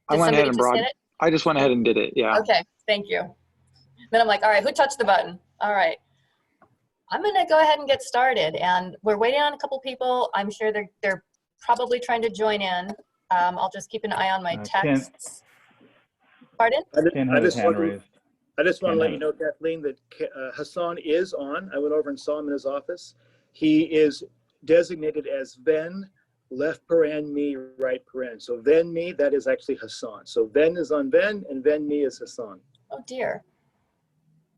I went ahead and I just went ahead and did it. Yeah. Okay, thank you. Then I'm like, all right, who touched the button? All right. I'm gonna go ahead and get started, and we're waiting on a couple people. I'm sure they're probably trying to join in. I'll just keep an eye on my texts. Pardon? I just want to let you know, Kathleen, that Hassan is on. I went over and saw him in his office. He is designated as Ven, left paren, me, right paren. So Ven, me, that is actually Hassan. So Ven is on Ven, and Ven, me is Hassan. Oh dear.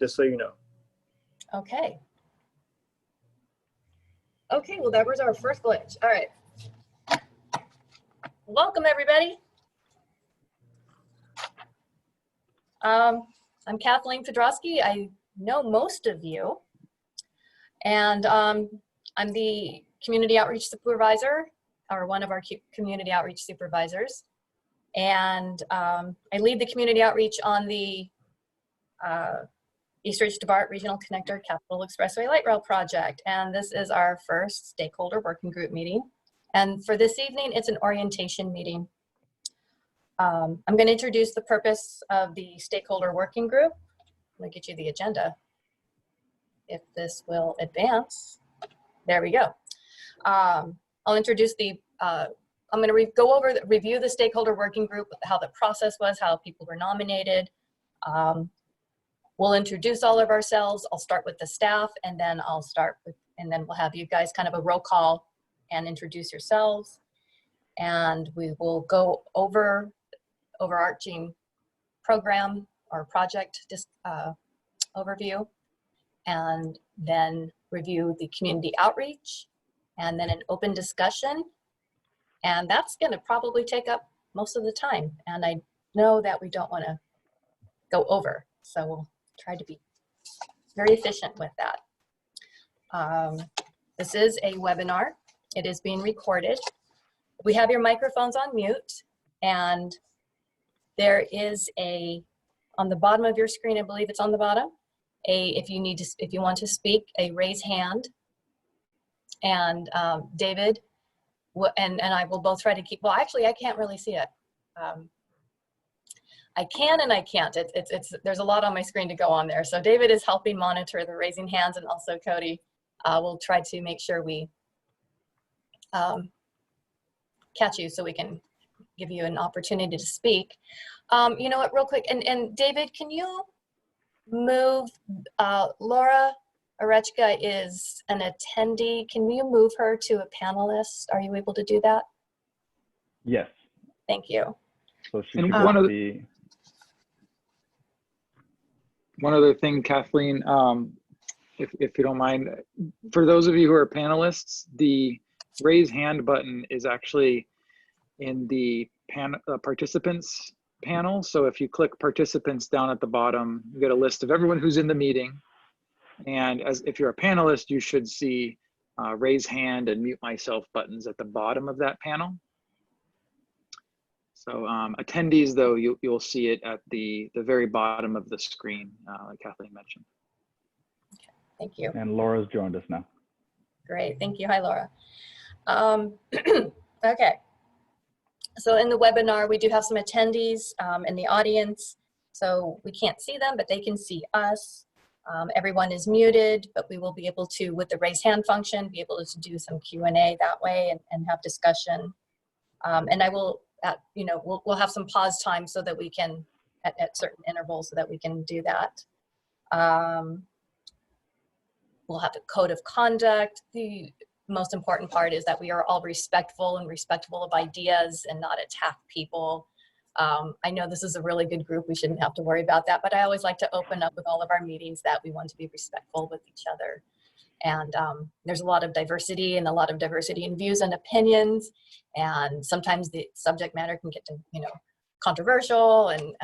Just so you know. Okay. Okay, well, that was our first glitch. All right. Welcome, everybody. I'm Kathleen Pedrosky. I know most of you. And I'm the community outreach supervisor, or one of our community outreach supervisors. And I lead the community outreach on the Eastridge to BART Regional Connector Capital Expressway Light Rail Project. And this is our first stakeholder working group meeting. And for this evening, it's an orientation meeting. I'm going to introduce the purpose of the stakeholder working group. Let me get you the agenda, if this will advance. There we go. I'll introduce the, I'm going to review the stakeholder working group, how the process was, how people were nominated. We'll introduce all of ourselves. I'll start with the staff, and then we'll have you guys kind of a roll call and introduce yourselves. And we will go over overarching program or project overview, and then review the community outreach, and then an open discussion. And that's going to probably take up most of the time. And I know that we don't want to go over, so we'll try to be very efficient with that. This is a webinar. It is being recorded. We have your microphones on mute, and there is on the bottom of your screen, I believe it's on the bottom, if you want to speak, a raise hand. And David and I will both try to keep, well, actually I can't really see it. I can and I can't. There's a lot on my screen to go on there. So David is helping monitor the raising hands, and also Cody will try to make sure we catch you so we can give you an opportunity to speak. You know what, real quick, and David, can you move, Laura Arechka is an attendee. Can you move her to a panelist? Are you able to do that? Yes. Thank you. So she one other thing, Kathleen, if you don't mind, for those of you who are panelists, the raise hand button is actually in the participants panel. So if you click participants down at the bottom, you get a list of everyone who's in the meeting. And if you're a panelist, you should see raise hand and mute myself buttons at the bottom of that panel. So attendees, though, you'll see it at the very bottom of the screen, like Kathleen mentioned. Okay, thank you. And Laura's joined us now. Great, thank you. Hi, Laura. Okay, so in the webinar, we do have some attendees in the audience. So we can't see them, but they can see us. Everyone is muted, but we will be able to, with the raise hand function, be able to do some Q&A that way and have discussion. And I will, we'll have some pause time so that we can, at certain intervals, so that we can do that. We'll have a code of conduct. The most important part is that we are all respectful of ideas and not attack people. I know this is a really good group. We shouldn't have to worry about that, but I always like to open up with all of our meetings that we want to be respectful with each other. And there's a lot of diversity in views and opinions. And sometimes the subject matter can get to, controversial, and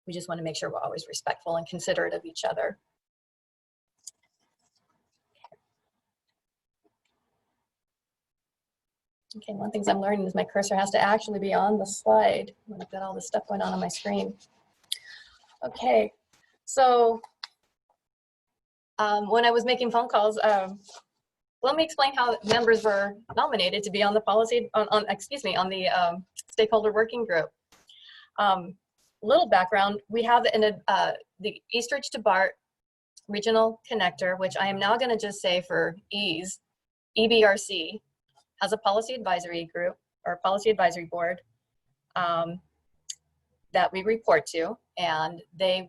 we just want to make sure we're always respectful and considerate of each other. Okay, one of the things I'm learning is my cursor has to actually be on the slide when I've got all this stuff going on my screen. Okay, so when I was making phone calls, let me explain how members were nominated to be on the policy, on the stakeholder working group. Little background, we have the Eastridge to BART regional connector, which I am now going to just say for ease, EBRC, has a policy advisory group or policy advisory board that we report to, and they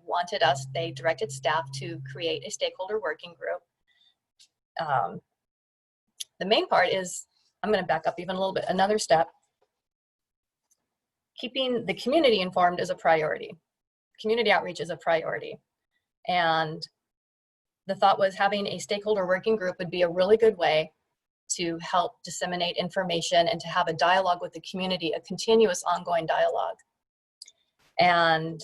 directed staff to create a stakeholder working group. The main part is, I'm going to back up even a little bit, another step. Keeping the community informed is a priority. Community outreach is a priority. And the thought was having a stakeholder working group would be a really good way to help disseminate information and to have a dialogue with the community, a continuous ongoing dialogue. And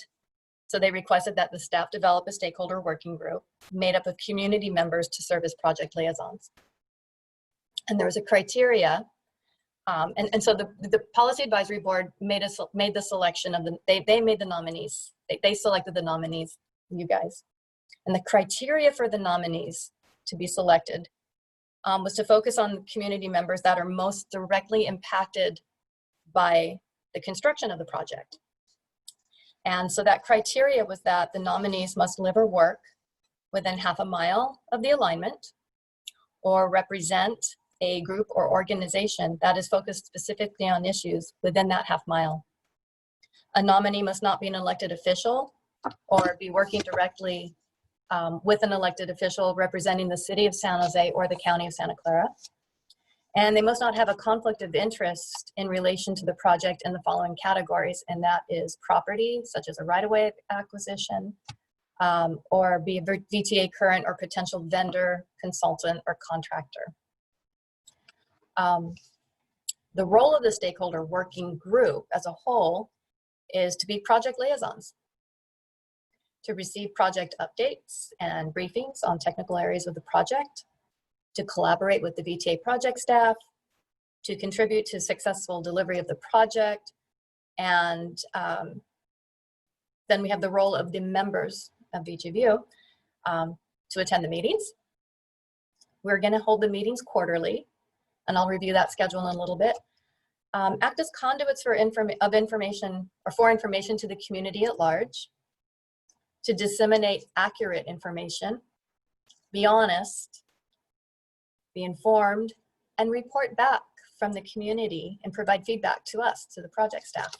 so they requested that the staff develop a stakeholder working group made up of community members to serve as project liaisons. And there was a criteria, and so the policy advisory board made the selection of they made the nominees. They selected the nominees, you guys. And the criteria for the nominees to be selected was to focus on community members that are most directly impacted by the construction of the project. And so that criteria was that the nominees must live or work within half a mile of the alignment or represent a group or organization that is focused specifically on issues within that half mile. A nominee must not be an elected official or be working directly with an elected official representing the city of San Jose or the county of Santa Clara. And they must not have a conflict of interest in relation to the project in the following categories, and that is property, such as a right-of-way acquisition, or be a VTA current or potential vendor, consultant, or contractor. The role of the stakeholder working group as a whole is to be project liaisons, to receive project updates and briefings on technical areas of the project, to collaborate with the VTA project staff, to contribute to successful delivery of the project, and then we have the role of the members of each of you to attend the meetings. We're going to hold the meetings quarterly, and I'll review that schedule in a little bit. Act as conduits for information to the community at large, to disseminate accurate information, be honest, be informed, and report back from the community and provide feedback to us, to the project staff.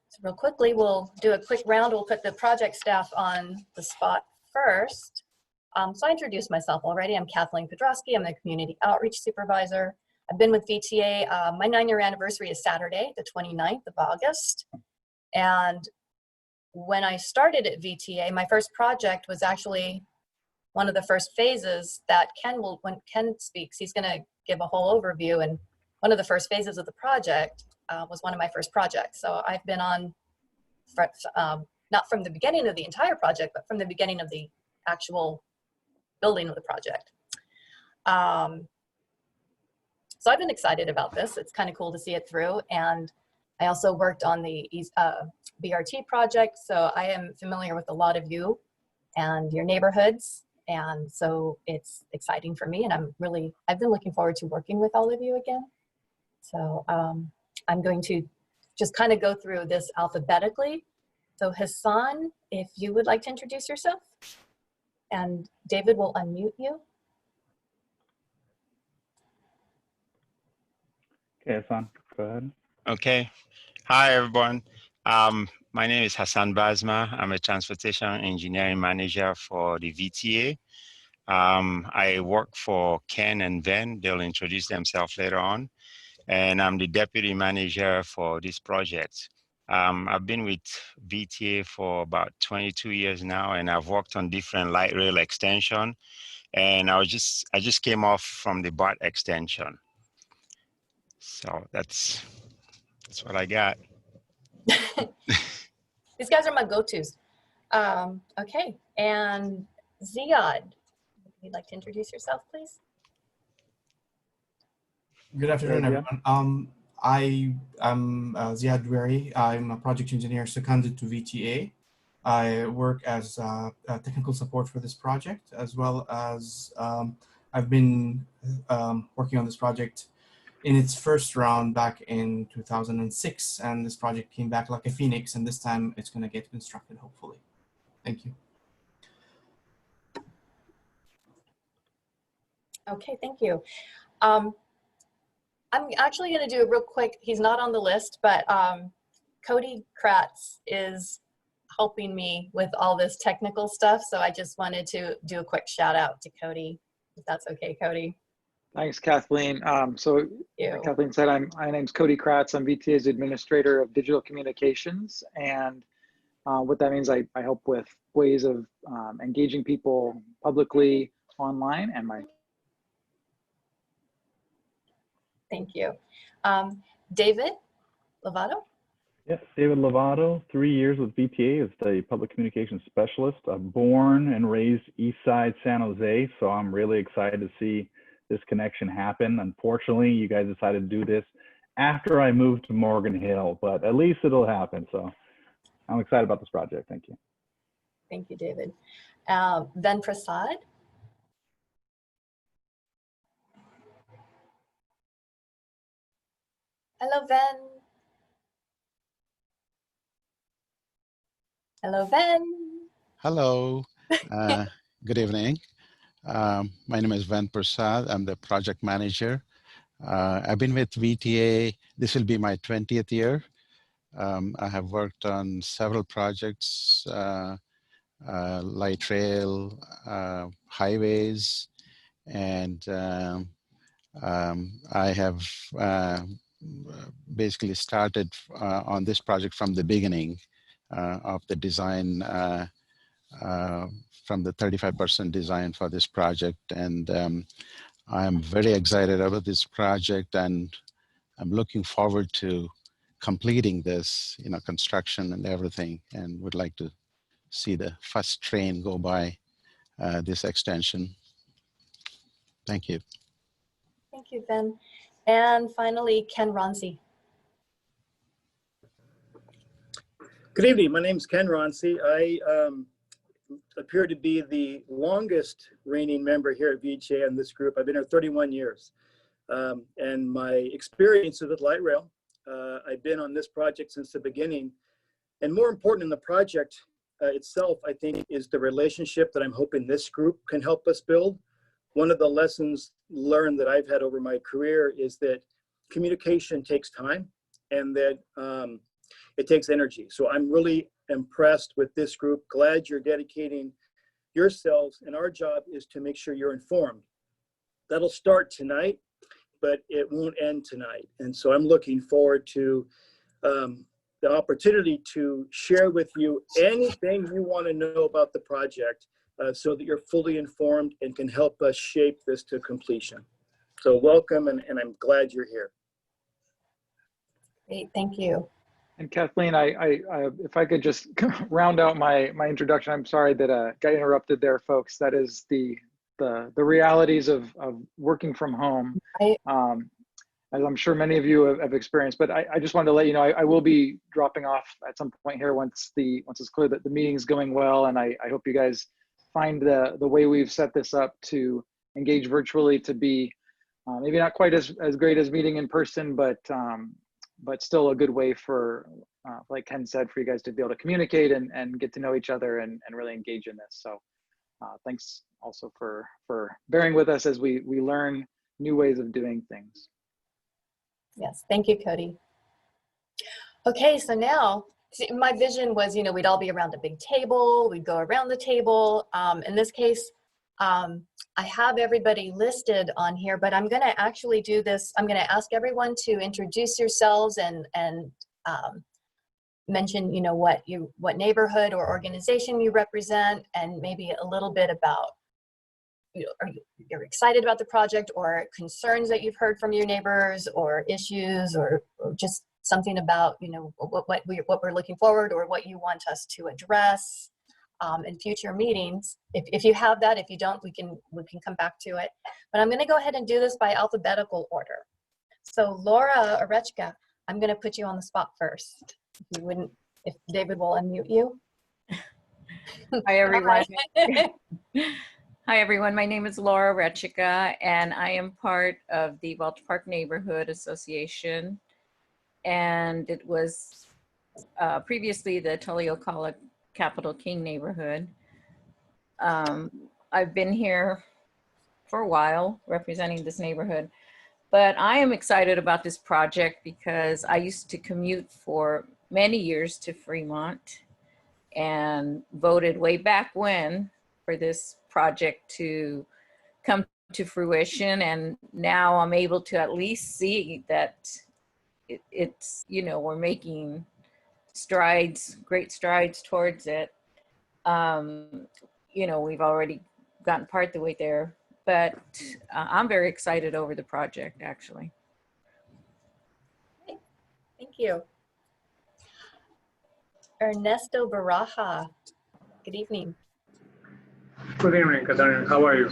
So real quickly, we'll do a quick round. We'll put the project staff on the spot first. So I introduced myself already. I'm Kathleen Pedrosky. I'm the Community Outreach Supervisor. I've been with VTA. My 9-year anniversary is Saturday, the 29th of August. And when I started at VTA, my first project was actually one of the first phases that when Ken speaks, he's going to give a whole overview. And one of the first phases of the project was one of my first projects. So I've been on, not from the beginning of the entire project, but from the beginning of the actual building of the project. So I've been excited about this. It's kind of cool to see it through. And I also worked on the BRT project. So I am familiar with a lot of you and your neighborhoods. And so it's exciting for me. And I've been looking forward to working with all of you again. So I'm going to just kind of go through this alphabetically. So Hassan, if you would like to introduce yourself, and David will unmute you. Okay, Hassan, go ahead. Okay. Hi, everyone. My name is Hassan Basma. I'm a transportation engineering manager for the VTA. I work for Ken and Ben. They'll introduce themselves later on. And I'm the deputy manager for this project. I've been with VTA for about 22 years now, and I've worked on different light rail extension. And I just came off from the BART extension. So that's what I got. These guys are my go-tos. Okay, and Ziad, if you'd like to introduce yourself, please. Good afternoon, everyone. I am Ziad Dweri. I'm a project engineer seconded to VTA. I work as technical support for this project, as well as I've been working on this project in its first round back in 2006, and this project came back like a phoenix, and this time it's going to get constructed, hopefully. Thank you. Okay, thank you. I'm actually going to do a real quick, he's not on the list, but Cody Kratz is helping me with all this technical stuff. So I just wanted to do a quick shout out to Cody, if that's okay, Cody. Thanks, Kathleen. So like Kathleen said, my name's Cody Kratz. I'm VTA's Administrator of Digital Communications. And what that means, I help with ways of engaging people publicly online and Thank you. David Lovato? Yes, David Lovato, 3 years with VTA as the Public Communications Specialist. I'm born and raised East Side San Jose, so I'm really excited to see this connection happen. Unfortunately, you guys decided to do this after I moved to Morgan Hill, but at least it'll happen. So I'm excited about this project. Thank you. Thank you, David. Ben Prasad? Hello, Ben. Hello, Ben. Hello. Good evening. My name is Van Prasad. I'm the project manager. I've been with VTA. This will be my 20th year. I have worked on several projects, light rail, highways, and I have basically started on this project from the beginning of the design, from the 35% design for this project. And I'm very excited about this project, and I'm looking forward to completing this, construction and everything, and would like to see the first train go by this extension. Thank you. Thank you, Ben. And finally, Ken Ronsi. Good evening. My name is Ken Ronsi. I appear to be the longest reigning member here at VTA in this group. I've been here 31 years. And my experience with light rail, I've been on this project since the beginning. And more important in the project itself, I think, is the relationship that I'm hoping this group can help us build. One of the lessons learned that I've had over my career is that communication takes time, and that it takes energy. So I'm really impressed with this group. Glad you're dedicating yourselves, and our job is to make sure you're informed. That'll start tonight, but it won't end tonight. And so I'm looking forward to the opportunity to share with you anything you want to know about the project, so that you're fully informed and can help us shape this to completion. So welcome, and I'm glad you're here. Great, thank you. And Kathleen, if I could just round out my introduction. I'm sorry that got interrupted there, folks. That is the realities of working from home, as I'm sure many of you have experienced. But I just wanted to let you know I will be dropping off at some point here once it's clear that the meeting's going well, and I hope you guys find the way we've set this up to engage virtually to be maybe not quite as great as meeting in person, but still a good way for, like Ken said, for you guys to be able to communicate and get to know each other and really engage in this. So thanks also for bearing with us as we learn new ways of doing things. Yes, thank you, Cody. Okay, so now, see, my vision was, we'd all be around a big table, we'd go around the table. In this case, I have everybody listed on here, but I'm gonna actually do this. I'm gonna ask everyone to introduce yourselves and mention, what neighborhood or organization you represent, and maybe a little bit about, you're excited about the project, or concerns that you've heard from your neighbors, or issues, or just something about, what we're looking forward, or what you want us to address in future meetings. If you have that, if you don't, we can come back to it. But I'm going to go ahead and do this by alphabetical order. So Laura Orechka, I'm going to put you on the spot first. If David will unmute you. Hi, everyone. Hi, everyone. My name is Laura Rechica, and I am part of the Welch Park Neighborhood Association. And it was previously the Tuliocala Capitol King neighborhood. I've been here for a while representing this neighborhood, but I am excited about this project because I used to commute for many years to Fremont and voted way back when for this project to come to fruition. And now I'm able to at least see that it's, you know, we're making strides, great strides towards it. You know, we've already gotten part of the way there, but I'm very excited over the project, actually. Thank you. Ernesto Baraja, good evening. Good evening, Catherine. How are you?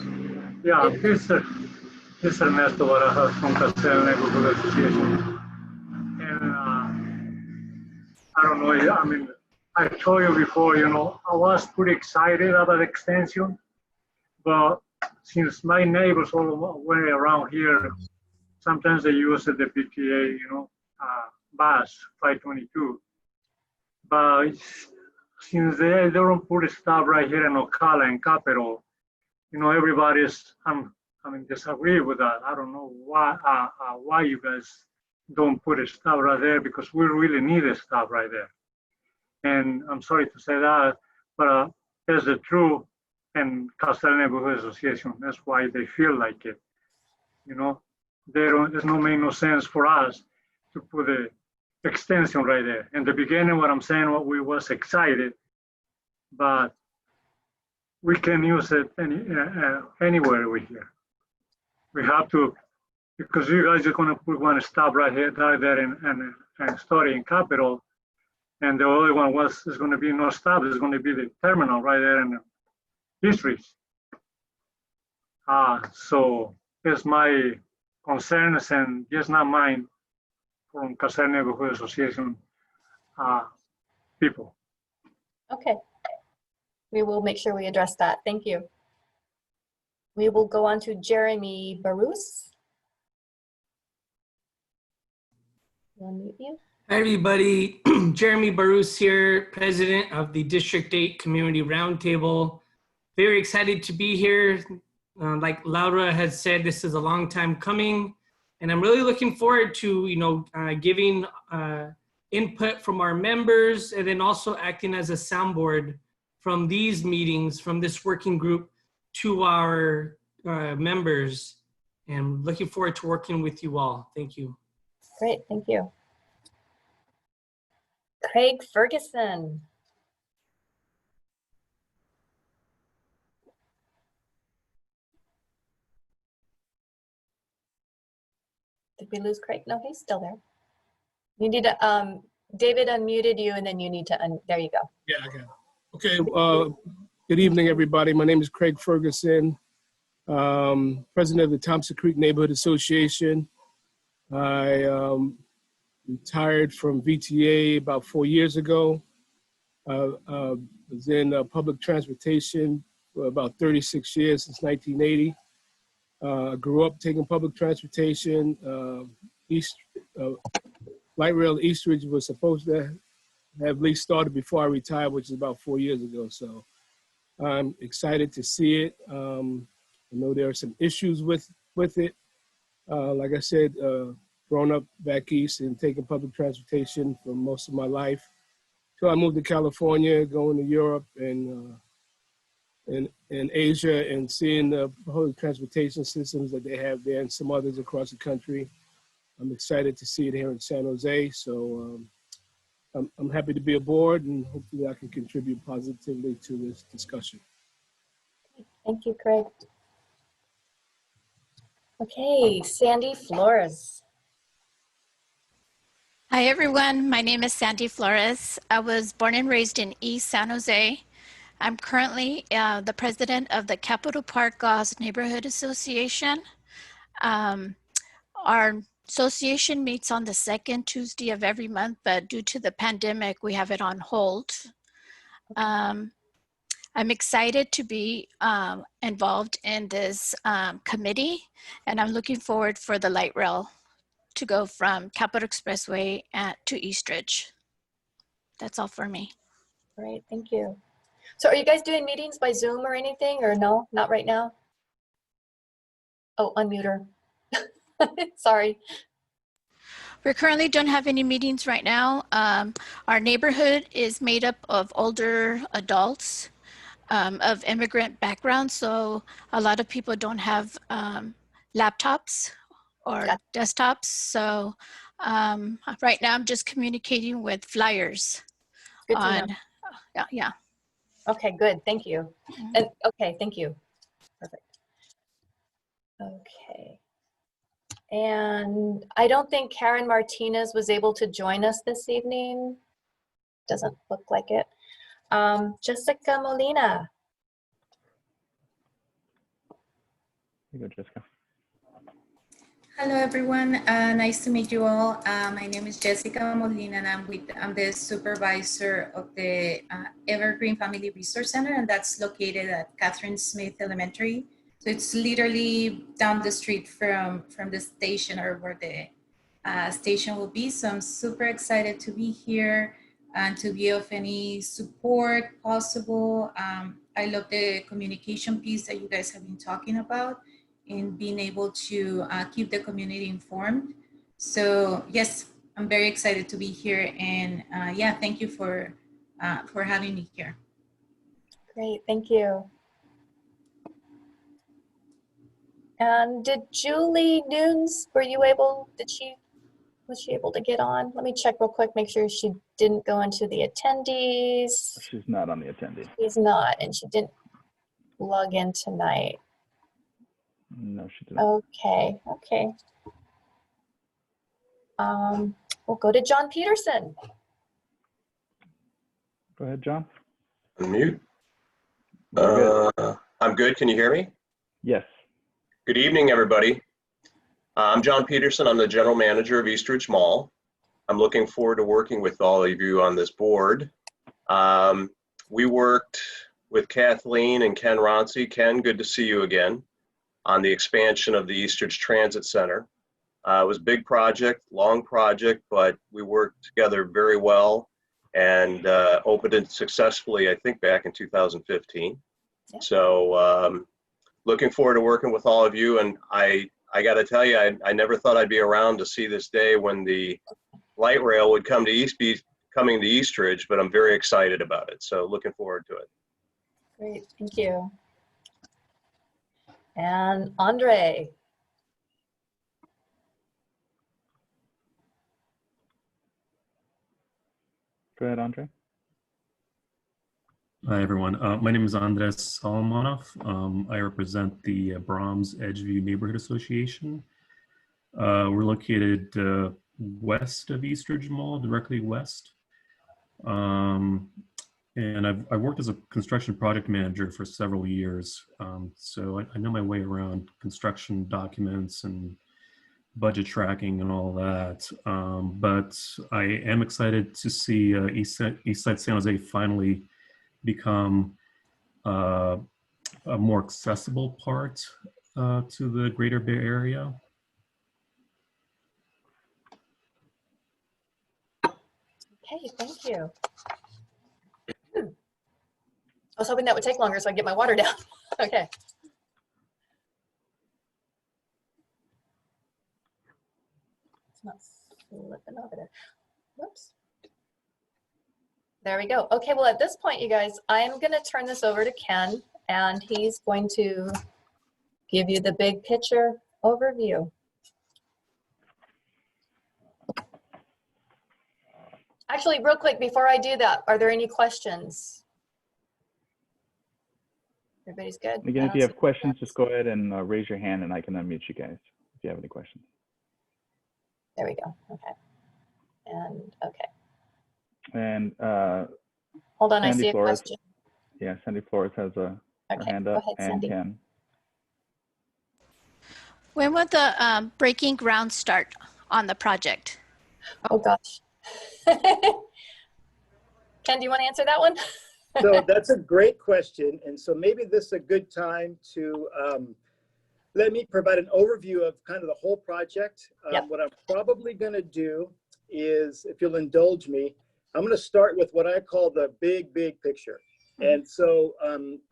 Yeah, this is Ernesto Barajas from Castel Neighborhood Association. And I don't know, I mean, I told you before, you know, I was pretty excited about extension, but since my neighbors all the way around here, sometimes they use the PTA, you know, bus 522. But since they don't put a stop right here in Ocala and Capitol, you know, everybody's, I mean, disagree with that. I don't know why you guys don't put a stop right there, because we really need a stop right there. And I'm sorry to say that, but that's the truth. And Castel Neighborhood Association, that's why they feel like it. You know, there's no sense for us to put a extension right there. In the beginning, what I'm saying, what we was excited, but we can use it anywhere we here. We have to, because you guys are going to put one stop right here, right there, and study in Capitol, and the other one is going to be no stop. It's going to be the terminal right there in Eastridge. So it's my concerns, and just not mine, from Castel Neighborhood Association people. Okay. We will make sure we address that. Thank you. We will go on to Jeremy Barus. I'll unmute you. Hi, everybody. Jeremy Barus here, president of the District 8 Community Roundtable. Very excited to be here. Like Laura has said, this is a long time coming, and I'm really looking forward to, you know, giving input from our members, and then also acting as a soundboard from these meetings, from this working group, to our members. And looking forward to working with you all. Thank you. Great, thank you. Craig Ferguson. Did we lose Craig? No, he's still there. You need to, David unmuted you, and then you need to, there you go. Yeah, okay. Okay, good evening, everybody. My name is Craig Ferguson, president of the Thompson Creek Neighborhood Association. I retired from VTA about 4 years ago. Was in public transportation for about 36 years, since 1980. Grew up taking public transportation. Light rail Eastridge was supposed to have at least started before I retired, which is about 4 years ago. So I'm excited to see it. I know there are some issues with it. Like I said, growing up back east and taking public transportation for most of my life. So I moved to California, going to Europe and Asia, and seeing the public transportation systems that they have there and some others across the country. I'm excited to see it here in San Jose. So I'm happy to be aboard, and hopefully I can contribute positively to this discussion. Thank you, Craig. Okay, Sandy Flores. Hi, everyone. My name is Sandy Flores. I was born and raised in East San Jose. I'm currently the president of the Capitol Park Gauze Neighborhood Association. Our association meets on the second Tuesday of every month, but due to the pandemic, we have it on hold. I'm excited to be involved in this committee, and I'm looking forward for the light rail to go from Capitol Expressway to Eastridge. That's all for me. Great, thank you. So are you guys doing meetings by Zoom or anything, or no, not right now? Oh, unmute her. Sorry. We currently don't have any meetings right now. Our neighborhood is made up of older adults of immigrant background, so a lot of people don't have laptops or desktops. So right now I'm just communicating with flyers. Good to know. Yeah. Okay, good, thank you. And okay, thank you. Perfect. Okay. And I don't think Karen Martinez was able to join us this evening. Doesn't look like it. Jessica Molina. You go, Jessica. Hello, everyone. Nice to meet you all. My name is Jessica Molina, and I'm the supervisor of the Evergreen Family Resource Center, and that's located at Catherine Smith Elementary. So it's literally down the street from the station, or where the station will be. So I'm super excited to be here and to be of any support possible. I love the communication piece that you guys have been talking about, in being able to keep the community informed. So yes, I'm very excited to be here, and yeah, thank you for having me here. Great, thank you. And did Julie Nunes, was she able to get on? Let me check real quick, make sure she didn't go into the attendees. She's not on the attendee. She's not, and she didn't log in tonight. No, she didn't. Okay, okay. We'll go to John Peterson. Go ahead, John. Unmute. Good. I'm good. Can you hear me? Yes. Good evening, everybody. I'm John Peterson. I'm the general manager of Eastridge Mall. I'm looking forward to working with all of you on this board. We worked with Kathleen and Ken Ronci. Ken, good to see you again, on the expansion of the Eastridge Transit Center. It was a big project, long project, but we worked together very well and opened it successfully, I think, back in 2015. Yeah. So looking forward to working with all of you. And I got to tell you, I never thought I'd be around to see this day when the light rail would come to coming to Eastridge, but I'm very excited about it. So looking forward to it. Great, thank you. And Andre. Go ahead, Andre. Hi, everyone. My name is Andres Solomonov. I represent the Brahms Edgeview Neighborhood Association. We're located west of Eastridge Mall, directly west. And I've worked as a construction project manager for several years. So I know my way around construction documents and budget tracking and all that. But I am excited to see Eastside San Jose finally become a more accessible part to the greater Bay Area. Okay, thank you. I was hoping that would take longer so I get my water down. Okay. It's not slipping over there. Whoops. There we go. Okay, well, at this point, you guys, I'm going to turn this over to Ken, and he's going to give you the big picture overview. Actually, real quick, before I do that, are there any questions? Everybody's good? Again, if you have questions, just go ahead and raise your hand and I can unmute you guys if you have any questions. There we go. Okay. And okay. And hold on, Sandy I see a Flores, question. Yeah, Sandy Flores has her hand up. Go ahead, Sandy. And Ken. When will the breaking ground start on the project? Oh gosh. Ken, do you want to answer that one? So that's a great question. And so maybe this is a good time to let me provide an overview of kind of the whole project. Yep. What I'm probably going to do is, if you'll indulge me, I'm going to start with what I call the big picture. And so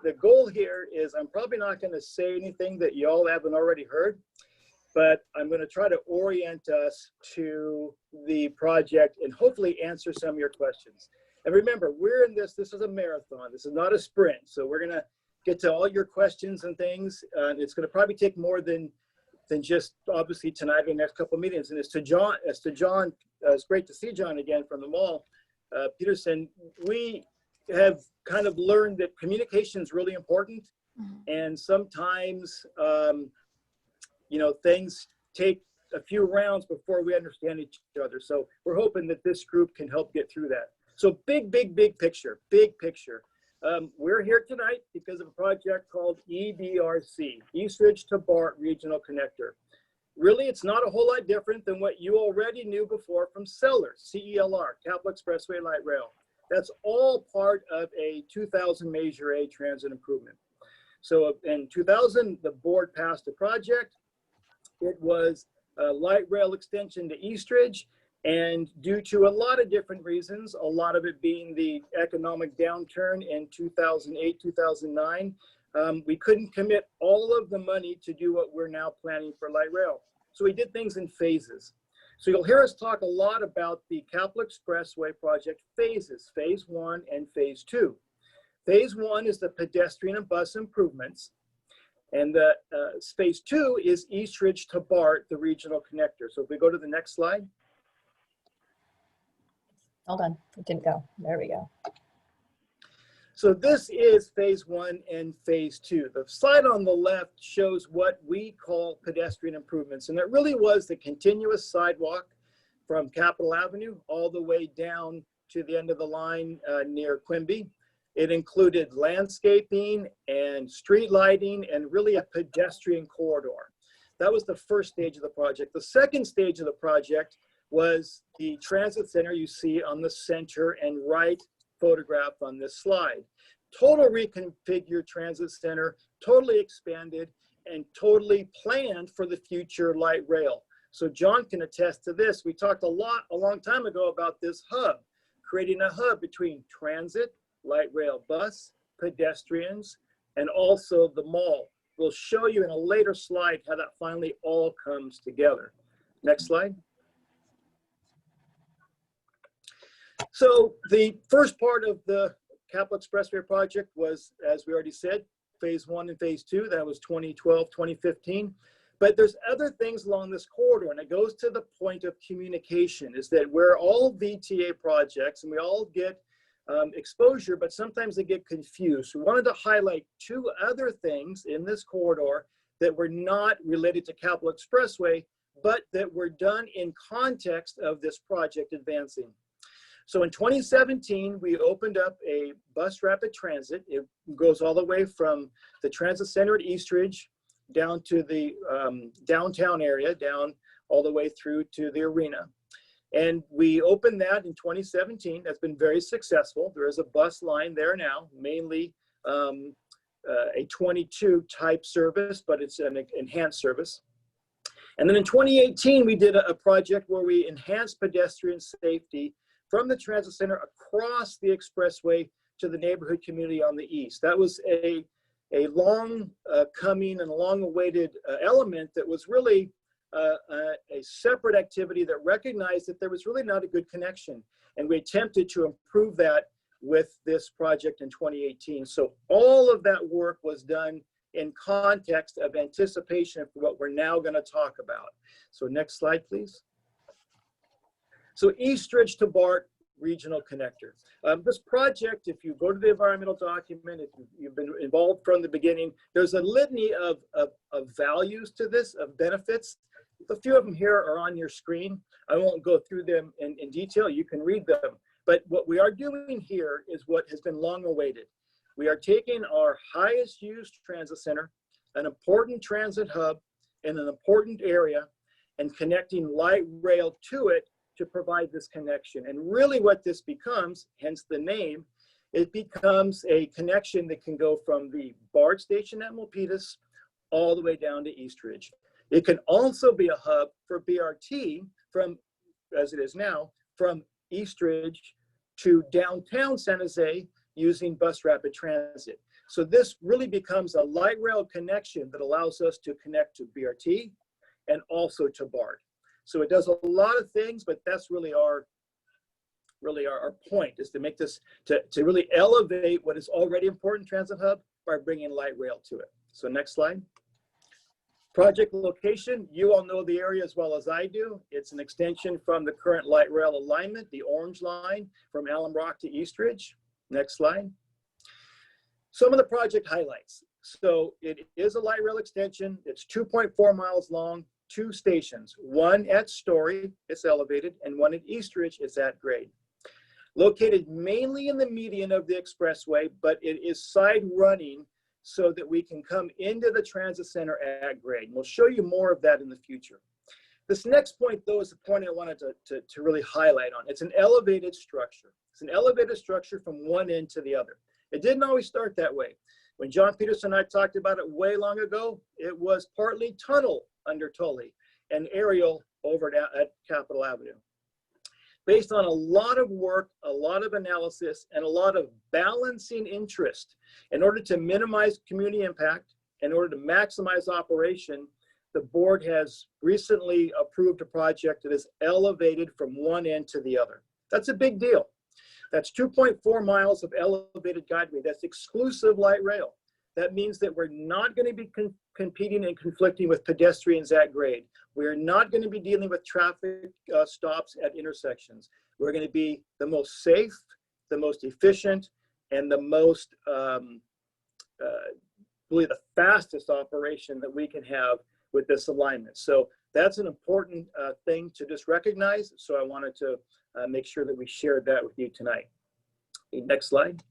the goal here is I'm probably not going to say anything that you all haven't already heard, but I'm going to try to orient us to the project and hopefully answer some of your questions. And remember, we're in this is a marathon. This is not a sprint. So we're going to get to all your questions and things. It's going to probably take more than just obviously tonight or the next couple of meetings. And as to John, it's great to see John again from the mall. Peterson, we have kind of learned that communication is really important. And sometimes, you know, things take a few rounds before we understand each other. So we're hoping that this group can help get through that. So big picture. We're here tonight because of a project called EBRC, Eastridge to BART Regional Connector. Really, it's not a whole lot different than what you already knew before from CELR, CELR, Capital Expressway Light Rail. That's all part of a 2000 Measure A transit improvement. So in 2000, the board passed a project. It was a light rail extension to Eastridge. And due to a lot of different reasons, a lot of it being the economic downturn in 2008, 2009, we couldn't commit all of the money to do what we're now planning for light rail. So we did things in phases. So you'll hear us talk a lot about the Capital Expressway project phases, phase 1 and phase 2. Phase 1 is the pedestrian and bus improvements. And the phase 2 is Eastridge to BART, the regional connector. So if we go to the next slide. Hold on, it didn't go. There we go. So this is phase 1 and phase 2. The slide on the left shows what we call pedestrian improvements. And it really was the continuous sidewalk from Capitol Avenue all the way down to the end of the line near Quimby. It included landscaping and street lighting and really a pedestrian corridor. That was the first stage of the project. The second stage of the project was the transit center you see on the center and right photograph on this slide. Total reconfigured transit center, totally expanded and totally planned for the future light rail. So John can attest to this. We talked a long time ago about this hub, creating a hub between transit, light rail bus, pedestrians, and also the mall. We'll show you in a later slide how that finally all comes together. Next slide. So the first part of the Capital Expressway project was, as we already said, phase 1 and phase 2. That was 2012, 2015. But there's other things along this corridor, and it goes to the point of communication, is that we're all VTA projects and we all get exposure, but sometimes they get confused. We wanted to highlight 2 other things in this corridor that were not related to Capital Expressway, but that were done in context of this project advancing. So in 2017, we opened up a bus rapid transit. It goes all the way from the transit center at Eastridge down to the downtown area, down all the way through to the arena. And we opened that in 2017. That's been very successful. There is a bus line there now, mainly a 22 type service, but it's an enhanced service. And then in 2018, we did a project where we enhanced pedestrian safety from the transit center across the expressway to the neighborhood community on the east. That was a long coming and long awaited element that was really a separate activity that recognized that there was really not a good connection. And we attempted to improve that with this project in 2018. So all of that work was done in context of anticipation for what we're now going to talk about. So next slide, please. So Eastridge to BART Regional Connector. This project, if you go to the environmental document, if you've been involved from the beginning, there's a litany of values to this, of benefits. A few of them here are on your screen. I won't go through them in detail. You can read them. But what we are doing here is what has been long awaited. We are taking our highest used transit center, an important transit hub in an important area, and connecting light rail to it to provide this connection. And really what this becomes, hence the name, it becomes a connection that can go from the BART station at Milpitas all the way down to Eastridge. It can also be a hub for BRT from, as it is now, from Eastridge to downtown San Jose using bus rapid transit. So this really becomes a light rail connection that allows us to connect to BRT and also to BART. So it does a lot of things, but that's really our point, is to make this, to really elevate what is already important transit hub by bringing light rail to it. So next slide. Project location, you all know the area as well as I do. It's an extension from the current light rail alignment, the orange line from Alum Rock to Eastridge. Next slide. Some of the project highlights. So it is a light rail extension. It's 2.4 miles long, 2 stations, one at Story, it's elevated, and one at Eastridge, it's at grade. Located mainly in the median of the expressway, but it is side running so that we can come into the transit center at grade. And we'll show you more of that in the future. This next point, though, is the point I wanted to really highlight on. It's an elevated structure. It's an elevated structure from one end to the other. It didn't always start that way. When John Peterson and I talked about it way long ago, it was partly tunnel under Tully and aerial over at Capitol Avenue. Based on a lot of work, a lot of analysis, and a lot of balancing interest, in order to minimize community impact, in order to maximize operation, the board has recently approved a project that is elevated from one end to the other. That's a big deal. That's 2.4 miles of elevated guideway. That's exclusive light rail. That means that we're not going to be competing and conflicting with pedestrians at grade. We're not going to be dealing with traffic stops at intersections. We're going to be the most safe, the most efficient, and the most, really the fastest operation that we can have with this alignment. So that's an important thing to just recognize. So I wanted to make sure that we shared that with you tonight. Next slide.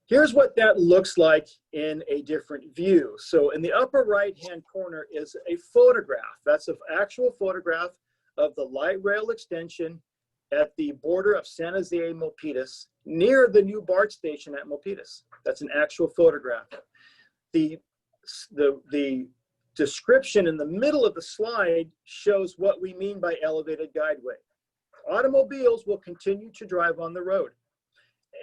Here's what that looks like in a different view. So in the upper right-hand corner is a photograph. That's an actual photograph of the light rail extension at the border of San Jose and Milpitas, near the new BART station at Milpitas. That's an actual photograph. The description in the middle of the slide shows what we mean by elevated guideway. Automobiles will continue to drive on the road.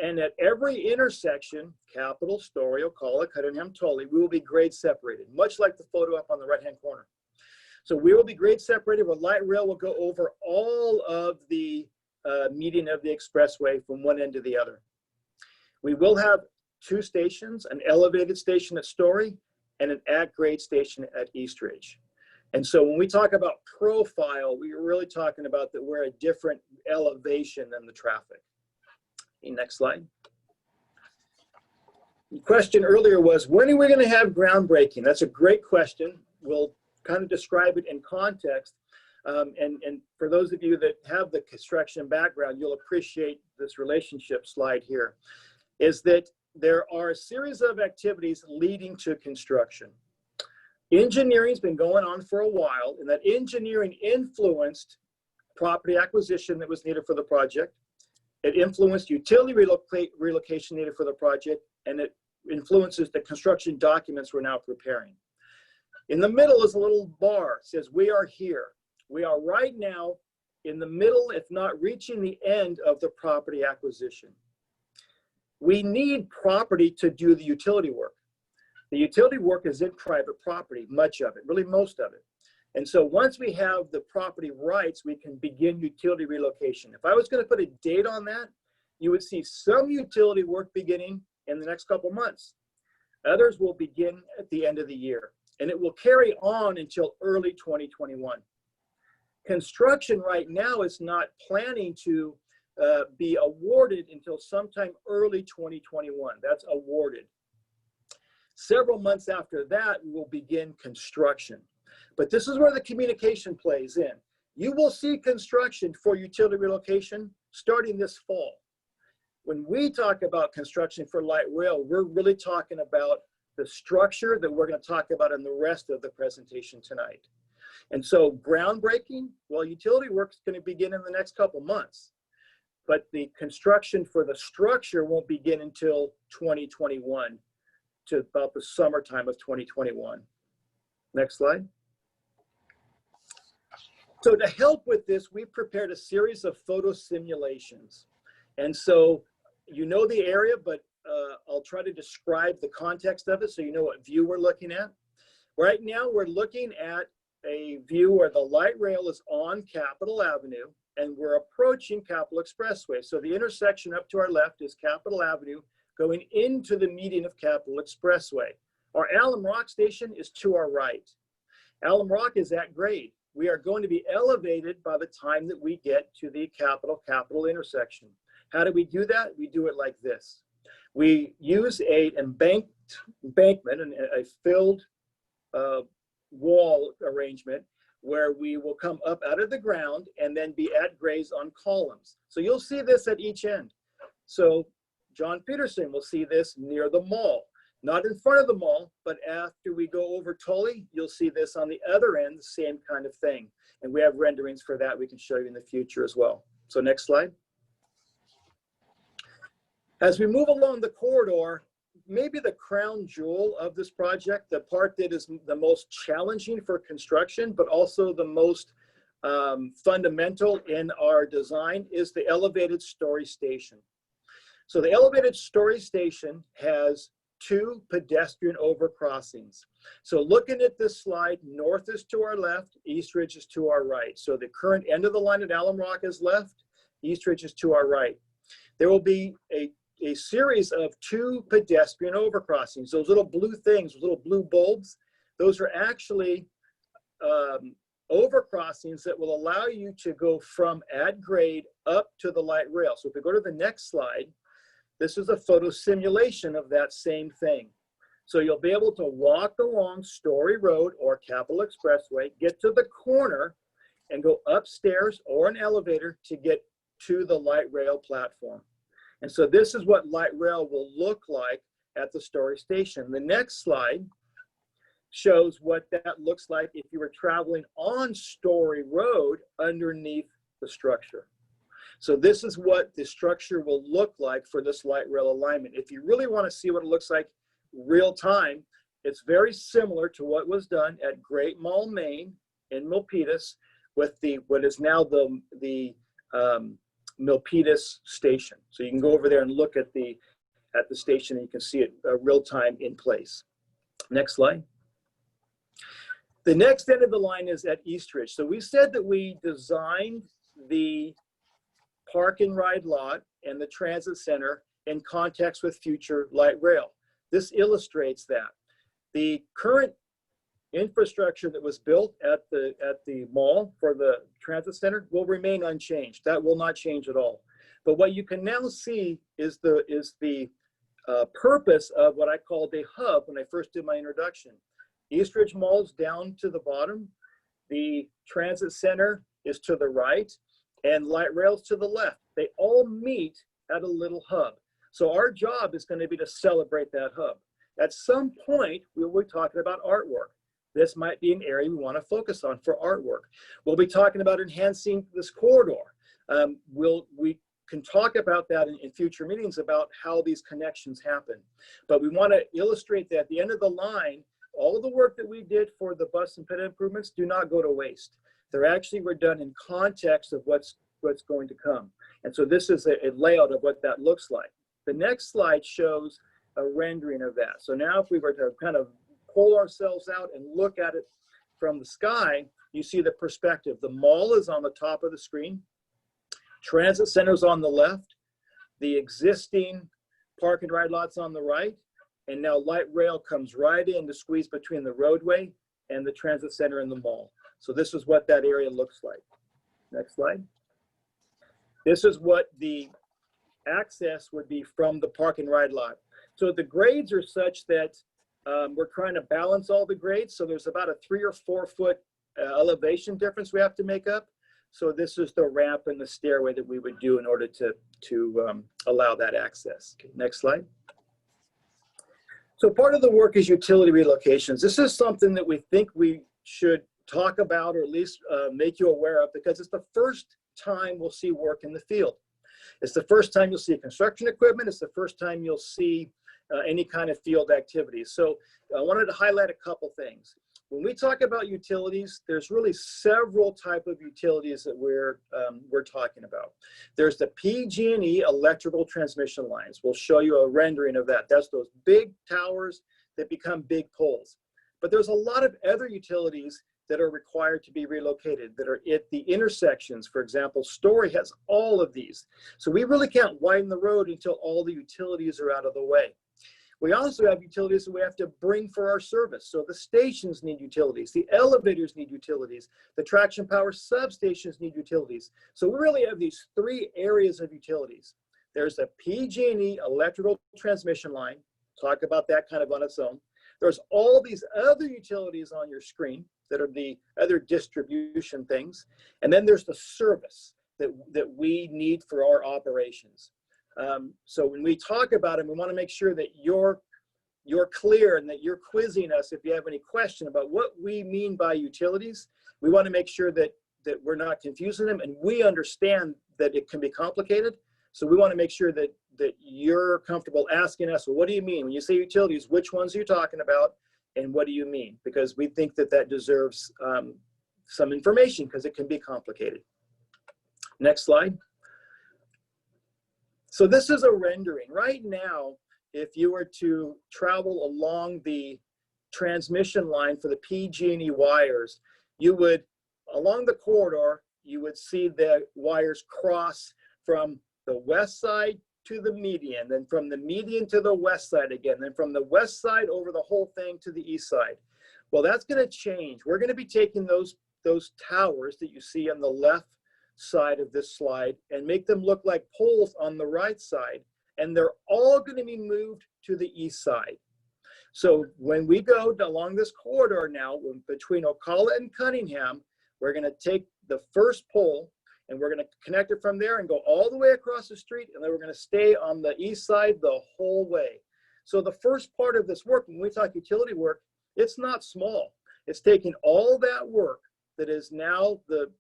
And at every intersection, Capitol, Story, Ocala, Cunningham, Tully, we will be grade separated, much like the photo up on the right-hand corner. So we will be grade separated, where light rail will go over all of the median of the expressway from one end to the other. We will have 2 stations, an elevated station at Story and an at-grade station at Eastridge. And so when we talk about profile, we're really talking about that we're a different elevation than the traffic. Next slide. The question earlier was, when are we going to have groundbreaking? That's a great question. We'll kind of describe it in context. And for those of you that have the construction background, you'll appreciate this relationship slide here, is that there are a series of activities leading to construction. Engineering's been going on for a while, and that engineering influenced property acquisition that was needed for the project. It influenced utility relocation needed for the project, and it influences the construction documents we're now preparing. In the middle is a little bar. It says, we are here. We are right now in the middle, if not reaching the end of the property acquisition. We need property to do the utility work. The utility work is in private property, much of it, really most of it. And so once we have the property rights, we can begin utility relocation. If I was going to put a date on that, you would see some utility work beginning in the next couple months. Others will begin at the end of the year, and it will carry on until early 2021. Construction right now is not planning to be awarded until sometime early 2021. That's awarded. Several months after that, we will begin construction. But this is where the communication plays in. You will see construction for utility relocation starting this fall. When we talk about construction for light rail, we're really talking about the structure that we're going to talk about in the rest of the presentation tonight. And so groundbreaking, well, utility work is going to begin in the next couple months. but the construction for the structure won't begin until 2021 to about the summertime of 2021. Next slide. So to help with this, we prepared a series of photo simulations. And so you know the area, but I'll try to describe the context of it so you know what view we're looking at. Right now, we're looking at a view where the light rail is on Capitol Avenue and we're approaching Capitol Expressway. So the intersection up to our left is Capitol Avenue going into the median of Capitol Expressway. Our Alum Rock station is to our right. Alum Rock is at grade. We are going to be elevated by the time that we get to the Capitol intersection. How do we do that? We do it like this. We use an embankment, a filled wall arrangement where we will come up out of the ground and then be at grades on columns. So you'll see this at each end. So John Peterson will see this near the mall, not in front of the mall, but after we go over Tully, you'll see this on the other end, the same kind of thing. And we have renderings for that we can show you in the future as well. So next slide. As we move along the corridor, maybe the crown jewel of this project, the part that is the most challenging for construction, but also the most fundamental in our design, is the elevated story station. So the elevated story station has 2 pedestrian overcrossings. So looking at this slide, north is to our left, Eastridge is to our right. So the current end of the line at Alum Rock is left, Eastridge is to our right. There will be a series of 2 pedestrian overcrossings. Those little blue things, those little blue bulbs, those are actually overcrossings that will allow you to go from at grade up to the light rail. So if we go to the next slide, this is a photo simulation of that same thing. So you'll be able to walk along Story Road or Capitol Expressway, get to the corner and go upstairs or an elevator to get to the light rail platform. And so this is what light rail will look like at the Story Station. The next slide shows what that looks like if you were traveling on Story Road underneath the structure. So this is what the structure will look like for this light rail alignment. If you really want to see what it looks like real time, it's very similar to what was done at Great Mall, Maine in Milpitas with what is now the Milpitas station. So you can go over there and look at the station and you can see it real time in place. Next slide. The next end of the line is at Eastridge. So we said that we designed the park and ride lot and the transit center in context with future light rail. This illustrates that. The current infrastructure that was built at the mall for the transit center will remain unchanged. That will not change at all. But what you can now see is the purpose of what I called a hub when I first did my introduction. Eastridge Mall's down to the bottom. The transit center is to the right and light rail's to the left. They all meet at a little hub. So our job is going to be to celebrate that hub. At some point, we'll be talking about artwork. This might be an area we want to focus on for artwork. We'll be talking about enhancing this corridor. We can talk about that in future meetings about how these connections happen. But we want to illustrate that at the end of the line, all of the work that we did for the bus and ped improvements do not go to waste. They're actually were done in context of what's going to come. And so this is a layout of what that looks like. The next slide shows a rendering of that. So now if we were to kind of pull ourselves out and look at it from the sky, you see the perspective. The mall is on the top of the screen. Transit center's on the left. The existing park and ride lots on the right. And now light rail comes right in to squeeze between the roadway and the transit center and the mall. So this is what that area looks like. Next slide. This is what the access would be from the park and ride lot. So the grades are such that we're trying to balance all the grades. So there's about a 3 or 4 foot elevation difference we have to make up. So this is the ramp and the stairway that we would do in order to allow that access. Okay, next slide. So part of the work is utility relocations. This is something that we think we should talk about or at least make you aware of because it's the first time we'll see work in the field. It's the first time you'll see construction equipment. It's the first time you'll see any kind of field activities. So I wanted to highlight a couple things. When we talk about utilities, there's really several types of utilities that we're talking about. There's the PG&E electrical transmission lines. We'll show you a rendering of that. That's those big towers that become big poles. But there's a lot of other utilities that are required to be relocated, that are at the intersections. For example, Story has all of these. So we really can't widen the road until all the utilities are out of the way. We also have utilities that we have to bring for our service. So the stations need utilities, the elevators need utilities, the traction power substations need utilities. So we really have these three areas of utilities. There's a PG&E electrical transmission line, talk about that kind of on its own. There's all these other utilities on your screen that are the other distribution things. And then there's the service that we need for our operations. So when we talk about it, we want to make sure that you're clear and that you're quizzing us if you have any question about what we mean by utilities. We want to make sure that we're not confusing them, and we understand that it can be complicated. So we want to make sure that you're comfortable asking us, well, what do you mean? When you say utilities, which ones are you talking about, and what do you mean? Because we think that deserves some information, because it can be complicated. Next slide. So this is a rendering. Right now, if you were to travel along the transmission line for the PG&E wires, you would, along the corridor, you would see the wires cross from the west side to the median, then from the median to the west side again, then from the west side over the whole thing to the east side. Well, that's going to change. We're going to be taking those towers that you see on the left side of this slide and make them look like poles on the right side, and they're all going to be moved to the east side. So when we go along this corridor now between Ocala and Cunningham, we're going to take the first pole and we're going to connect it from there and go all the way across the street, and then we're going to stay on the east side the whole way. So the first part of this work, when we talk utility work, it's not small. It's taking all that work that is now the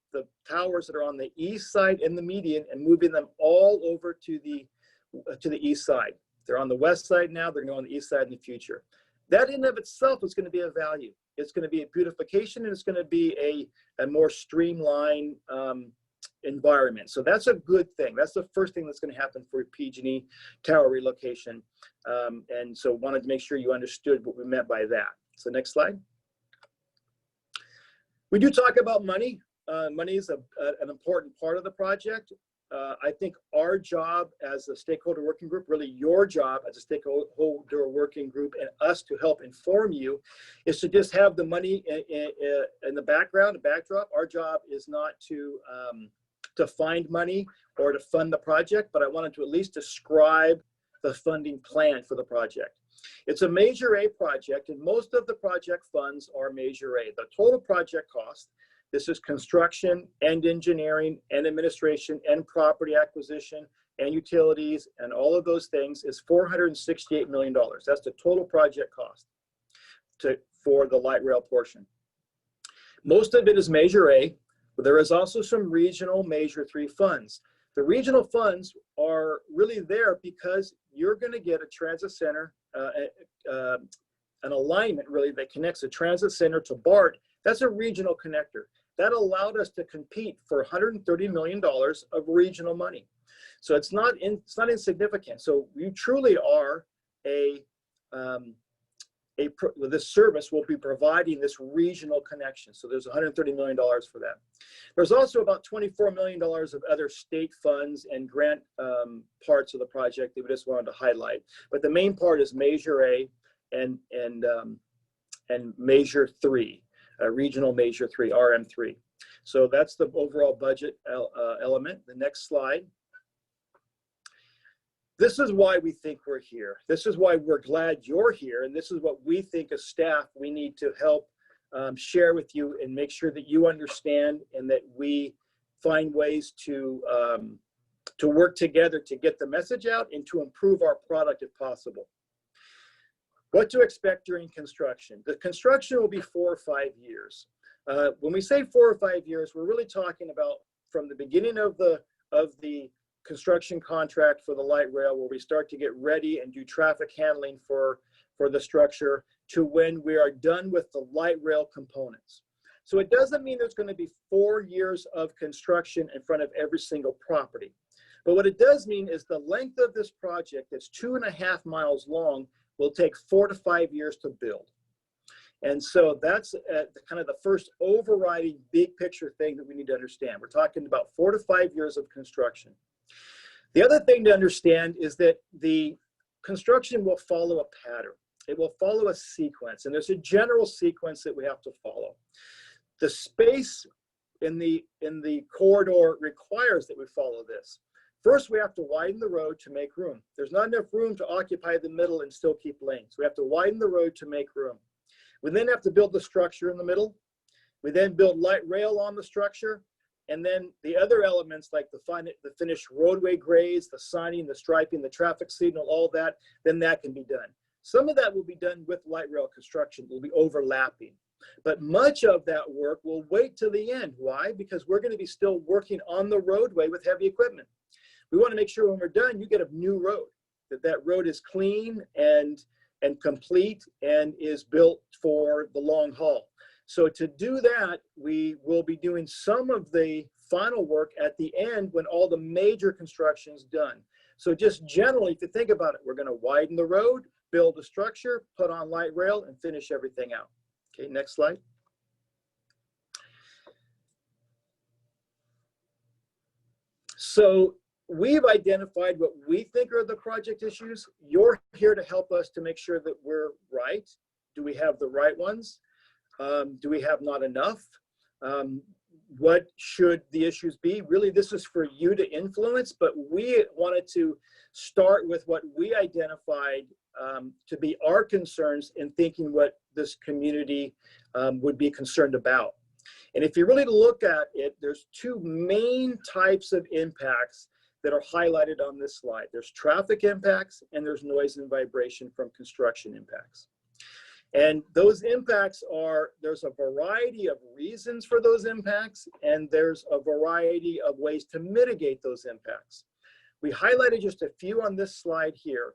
towers that are on the east side and the median and moving them all over to the east side. They're on the west side now, they're going to go on the east side in the future. That in and of itself is going to be a value. It's going to be a beautification, and it's going to be a more streamlined environment. So that's a good thing. That's the first thing that's going to happen for PG&E tower relocation. And so wanted to make sure you understood what we meant by that. So next slide. We do talk about money. Money is an important part of the project. I think our job as a stakeholder working group, really your job as a stakeholder working group and us to help inform you, is to just have the money in the background, the backdrop. Our job is not to find money or to fund the project, but I wanted to at least describe the funding plan for the project. It's a Measure A project, and most of the project funds are Measure A. The total project cost, this is construction and engineering and administration and property acquisition and utilities and all of those things, is $468 million. That's the total project cost for the light rail portion. Most of it is Measure A, but there is also some regional Measure 3 funds. The regional funds are really there because you're going to get a transit center, an alignment really that connects the transit center to BART. That's a regional connector. That allowed us to compete for $130 million of regional money. So it's not insignificant. So you truly are this service will be providing this regional connection. So there's $130 million for that. There's also about $24 million of other state funds and grant parts of the project that we just wanted to highlight. But the main part is Measure A and Measure 3, regional Measure 3, RM3. So that's the overall budget element. The next slide. This is why we think we're here. This is why we're glad you're here. And this is what we think as staff we need to help share with you and make sure that you understand, and that we find ways to work together to get the message out and to improve our product if possible. What to expect during construction. The construction will be 4 or 5 years. When we say 4 or 5 years, we're really talking about from the beginning of the construction contract for the light rail, where we start to get ready and do traffic handling for the structure, to when we are done with the light rail components. So it doesn't mean there's going to be 4 years of construction in front of every single property. But what it does mean is the length of this project, that's 2.5 miles long, will take 4 to 5 years to build. And so that's kind of the first overriding big picture thing that we need to understand. We're talking about 4 to 5 years of construction. The other thing to understand is that the construction will follow a pattern. It will follow a sequence, and there's a general sequence that we have to follow. The space in the corridor requires that we follow this. First, we have to widen the road to make room. There's not enough room to occupy the middle and still keep lanes. We have to widen the road to make room. We then have to build the structure in the middle. We then build light rail on the structure. And then the other elements like the finished roadway grades, the signing, the striping, the traffic signal, all that, then that can be done. Some of that will be done with light rail construction. It will be overlapping. But much of that work will wait till the end. Why? Because we're going to be still working on the roadway with heavy equipment. We want to make sure when we're done, you get a new road, that road is clean and complete and is built for the long haul. So to do that, we will be doing some of the final work at the end when all the major construction is done. So just generally, if you think about it, we're going to widen the road, build a structure, put on light rail, and finish everything out. Okay, next slide. So we've identified what we think are the project issues. You're here to help us to make sure that we're right. Do we have the right ones? Do we have not enough? What should the issues be? Really, this is for you to influence, but we wanted to start with what we identified to be our concerns in thinking what this community would be concerned about. And if you really look at it, there's 2 main types of impacts that are highlighted on this slide. There's traffic impacts and there's noise and vibration from construction impacts. And those impacts there's a variety of reasons for those impacts, and there's a variety of ways to mitigate those impacts. We highlighted just a few on this slide here.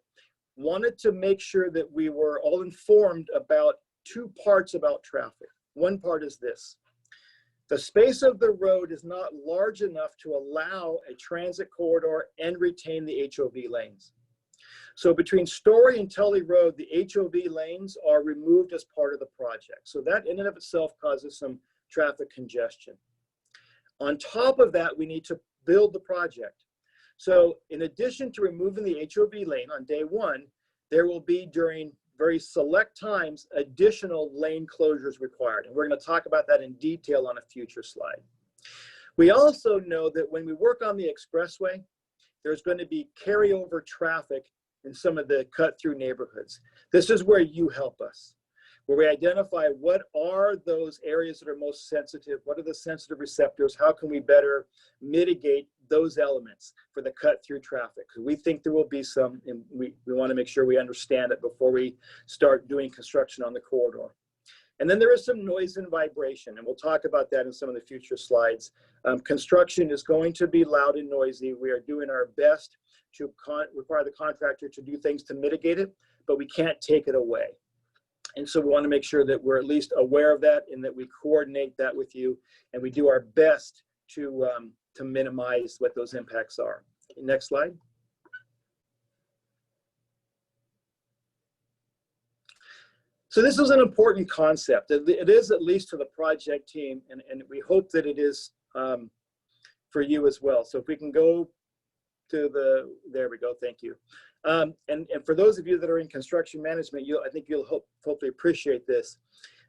Wanted to make sure that we were all informed about 2 parts about traffic. One part is this. The space of the road is not large enough to allow a transit corridor and retain the HOV lanes. So between Story and Tully Road, the HOV lanes are removed as part of the project. So that in and of itself causes some traffic congestion. On top of that, we need to build the project. So in addition to removing the HOV lane on day 1, there will be during very select times additional lane closures required. And we're going to talk about that in detail on a future slide. We also know that when we work on the expressway, there's going to be carryover traffic in some of the cut-through neighborhoods. This is where you help us, where we identify what are those areas that are most sensitive, what are the sensitive receptors, how can we better mitigate those elements for the cut-through traffic. Because we think there will be some, and we want to make sure we understand it before we start doing construction on the corridor. And then there is some noise and vibration, and we'll talk about that in some of the future slides. Construction is going to be loud and noisy. We are doing our best to require the contractor to do things to mitigate it, but we can't take it away. And so we want to make sure that we're at least aware of that and that we coordinate that with you, and we do our best to minimize what those impacts are. Next slide. So this is an important concept. It is at least to the project team, and we hope that it is for you as well. So if we can go to there we go, thank you. And for those of you that are in construction management, I think you'll hopefully appreciate this.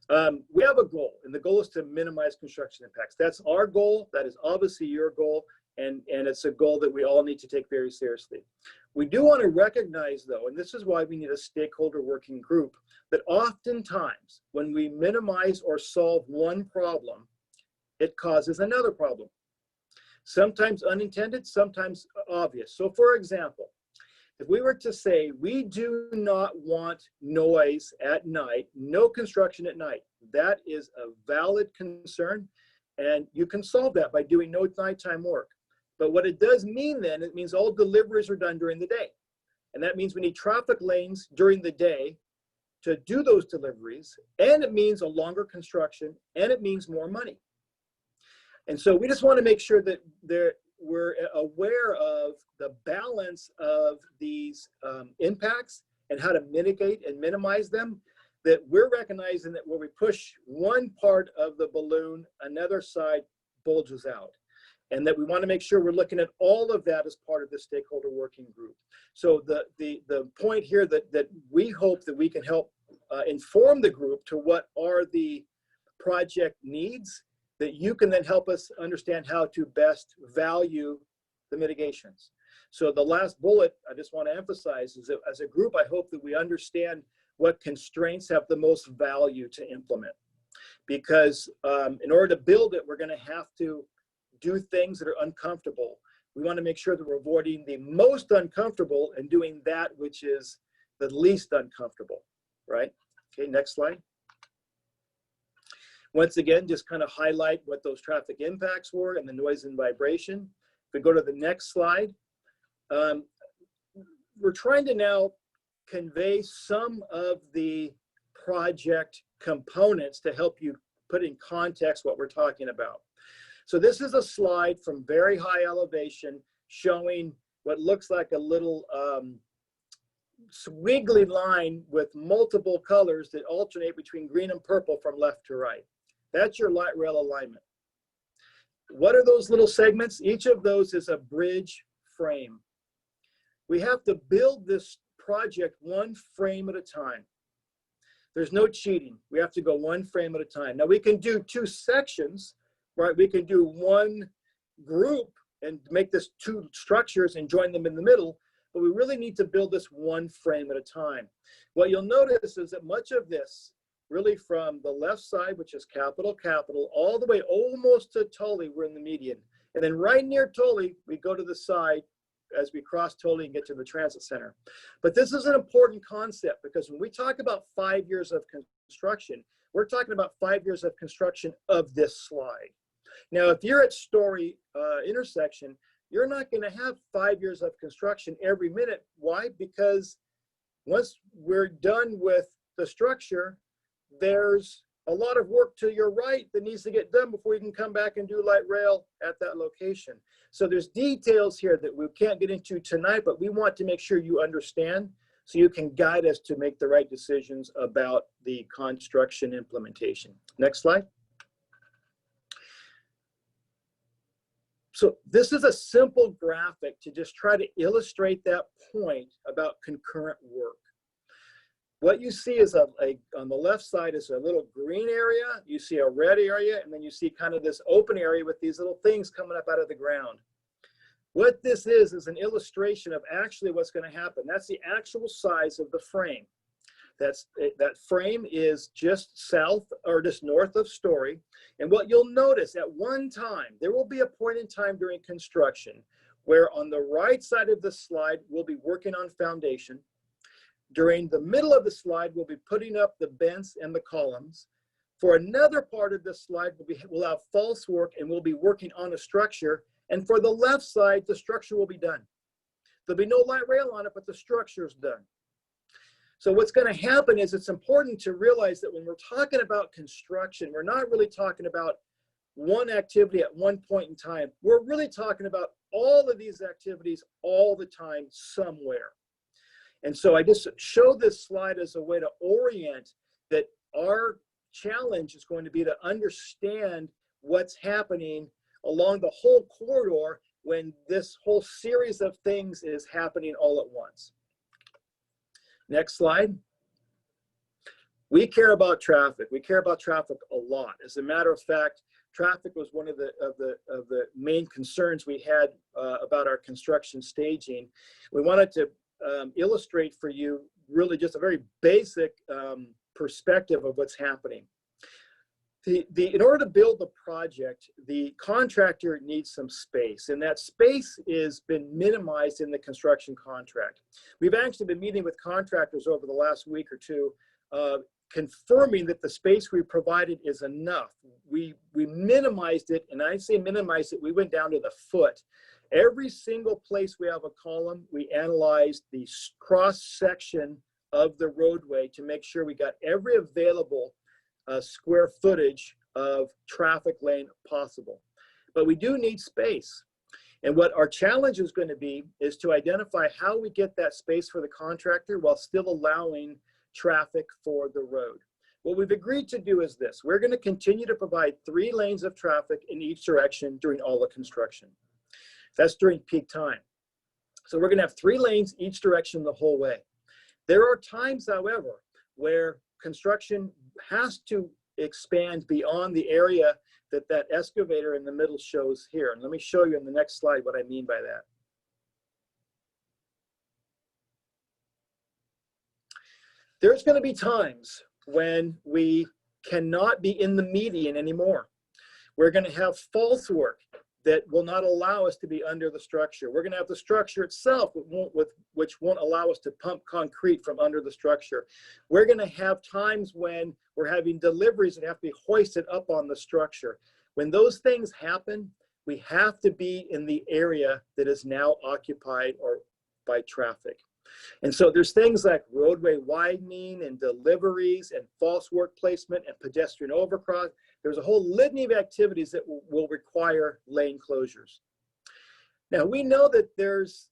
We have a goal, and the goal is to minimize construction impacts. That's our goal. That is obviously your goal, and it's a goal that we all need to take very seriously. We do want to recognize, though, and this is why we need a stakeholder working group, that oftentimes when we minimize or solve one problem, it causes another problem. Sometimes unintended, sometimes obvious. So for example, if we were to say, we do not want noise at night, no construction at night, that is a valid concern, and you can solve that by doing no nighttime work. But what it does mean then, it means all deliveries are done during the day. And that means we need traffic lanes during the day to do those deliveries. And it means a longer construction, and it means more money. And so we just want to make sure that we're aware of the balance of these impacts and how to mitigate and minimize them, that we're recognizing that when we push one part of the balloon, another side bulges out. And that we want to make sure we're looking at all of that as part of the stakeholder working group. So the point here that we hope that we can help inform the group to what are the project needs, that you can then help us understand how to best value the mitigations. So the last bullet I just want to emphasize is that as a group, I hope that we understand what constraints have the most value to implement. Because in order to build it, we're going to have to do things that are uncomfortable. We want to make sure that we're avoiding the most uncomfortable and doing that which is the least uncomfortable, right? Okay, next slide. Once again, just kind of highlight what those traffic impacts were and the noise and vibration. If we go to the next slide, we're trying to now convey some of the project components to help you put in context what we're talking about. So this is a slide from very high elevation showing what looks like a little squiggly line with multiple colors that alternate between green and purple from left to right. That's your light rail alignment. What are those little segments? Each of those is a bridge frame. We have to build this project one frame at a time. There's no cheating. We have to go one frame at a time. Now we can do two sections, right? We can do one group and make this two structures and join them in the middle, but we really need to build this one frame at a time. What you'll notice is that much of this, really from the left side, which is capital, all the way almost to Tully, we're in the median. And then right near Tully, we go to the side as we cross Tully and get to the transit center. But this is an important concept because when we talk about 5 years of construction, we're talking about 5 years of construction of this slide. Now, if you're at Story intersection, you're not going to have 5 years of construction every minute. Why? Because once we're done with the structure, there's a lot of work to your right that needs to get done before you can come back and do light rail at that location. So there's details here that we can't get into tonight, but we want to make sure you understand so you can guide us to make the right decisions about the construction implementation. Next slide. So this is a simple graphic to just try to illustrate that point about concurrent work. What you see is on the left side is a little green area, you see a red area, and then you see kind of this open area with these little things coming up out of the ground. What this is an illustration of actually what's going to happen. That's the actual size of the frame. That frame is just south or just north of Story. And what you'll notice at one time, there will be a point in time during construction where on the right side of the slide, we'll be working on foundation. During the middle of the slide, we'll be putting up the bents and the columns. For another part of this slide, we'll have false work and we'll be working on a structure. And for the left side, the structure will be done. There'll be no light rail on it, but the structure is done. So what's going to happen is it's important to realize that when we're talking about construction, we're not really talking about one activity at one point in time. We're really talking about all of these activities all the time somewhere. And so I just show this slide as a way to orient that our challenge is going to be to understand what's happening along the whole corridor when this whole series of things is happening all at once. Next slide. We care about traffic. We care about traffic a lot. As a matter of fact, traffic was one of the main concerns we had about our construction staging. We wanted to illustrate for you really just a very basic perspective of what's happening. In order to build the project, the contractor needs some space, and that space has been minimized in the construction contract. We've actually been meeting with contractors over the last week or two, confirming that the space we provided is enough. We minimized it, and I say minimized it, we went down to the foot. Every single place we have a column, we analyze the cross section of the roadway to make sure we got every available square footage of traffic lane possible. But we do need space. And what our challenge is going to be is to identify how we get that space for the contractor while still allowing traffic for the road. What we've agreed to do is this. We're going to continue to provide 3 lanes of traffic in each direction during all the construction. That's during peak time. So we're going to have 3 lanes each direction the whole way. There are times, however, where construction has to expand beyond the area that that excavator in the middle shows here. And let me show you in the next slide what I mean by that. There's going to be times when we cannot be in the median anymore. We're going to have false work that will not allow us to be under the structure. We're going to have the structure itself which won't allow us to pump concrete from under the structure. We're going to have times when we're having deliveries that have to be hoisted up on the structure. When those things happen, we have to be in the area that is now occupied or by traffic. And so there's things like roadway widening and deliveries and false work placement and pedestrian overcross. There's a whole litany of activities that will require lane closures. Now we know that there's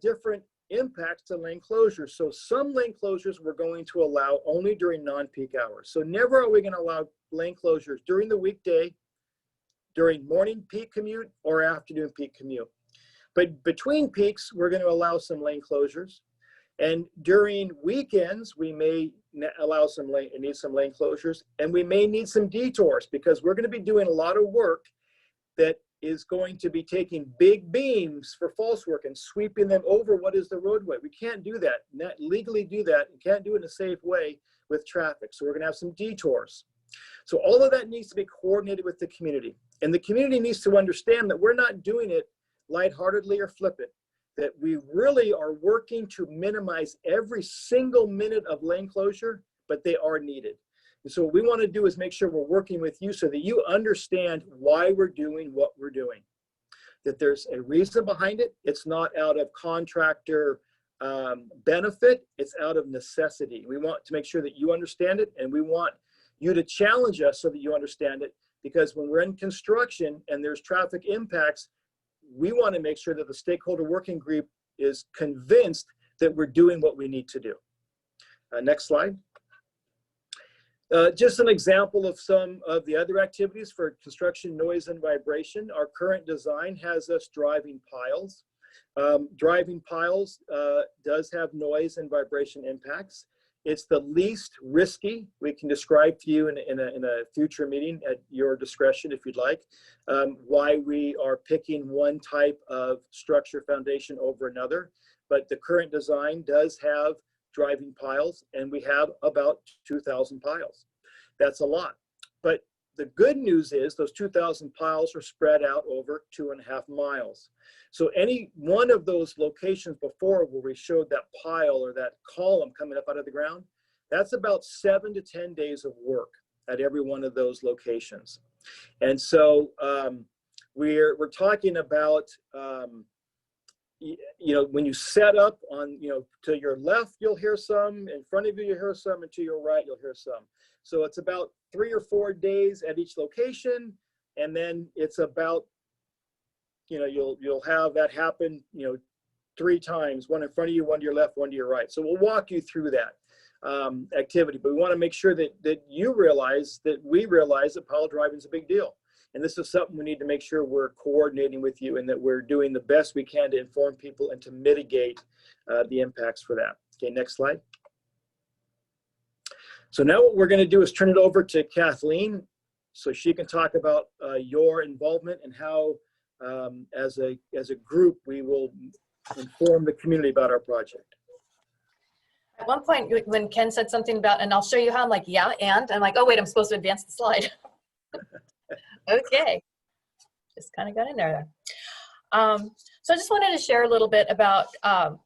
different impacts to lane closures. So some lane closures we're going to allow only during non-peak hours. So never are we going to allow lane closures during the weekday, during morning peak commute, or afternoon peak commute. But between peaks, we're going to allow some lane closures. And during weekends, we may allow need some lane closures, and we may need some detours because we're going to be doing a lot of work that is going to be taking big beams for false work and sweeping them over what is the roadway. We can't do that, not legally do that, and can't do it in a safe way with traffic. So we're going to have some detours. So all of that needs to be coordinated with the community. And the community needs to understand that we're not doing it lightheartedly or flippant, that we really are working to minimize every single minute of lane closure, but they are needed. And so what we want to do is make sure we're working with you so that you understand why we're doing what we're doing, that there's a reason behind it. It's not out of contractor benefit, it's out of necessity. We want to make sure that you understand it, and we want you to challenge us so that you understand it, because when we're in construction and there's traffic impacts, we want to make sure that the stakeholder working group is convinced that we're doing what we need to do. Next slide. Just an example of some of the other activities for construction noise and vibration. Our current design has us driving piles. Driving piles does have noise and vibration impacts. It's the least risky. We can describe to you in a future meeting at your discretion if you'd like, why we are picking one type of structure foundation over another. But the current design does have driving piles, and we have about 2,000 piles. That's a lot. But the good news is those 2,000 piles are spread out over 2.5 miles. So any one of those locations before where we showed that pile or that column coming up out of the ground, that's about 7 to 10 days of work at every one of those locations. And so we're talking about, when you set up on, to your left, you'll hear some, in front of you, you'll hear some, and to your right, you'll hear some. So it's about 3 or 4 days at each location. And then it's about, you'll have that happen, 3 times, one in front of you, one to your left, one to your right. So we'll walk you through that activity, but we want to make sure that you realize that we realize that pile driving is a big deal. And this is something we need to make sure we're coordinating with you and that we're doing the best we can to inform people and to mitigate the impacts for that. Okay, next slide. So now what we're going to do is turn it over to Kathleen so she can talk about your involvement and how as a group we will inform the community about our project. At one point when Ken said something about, and I'll show you how, I'm like, yeah, and I'm like, oh wait, I'm supposed to advance the slide. Okay, just kind of got in there. So I just wanted to share a little bit about, a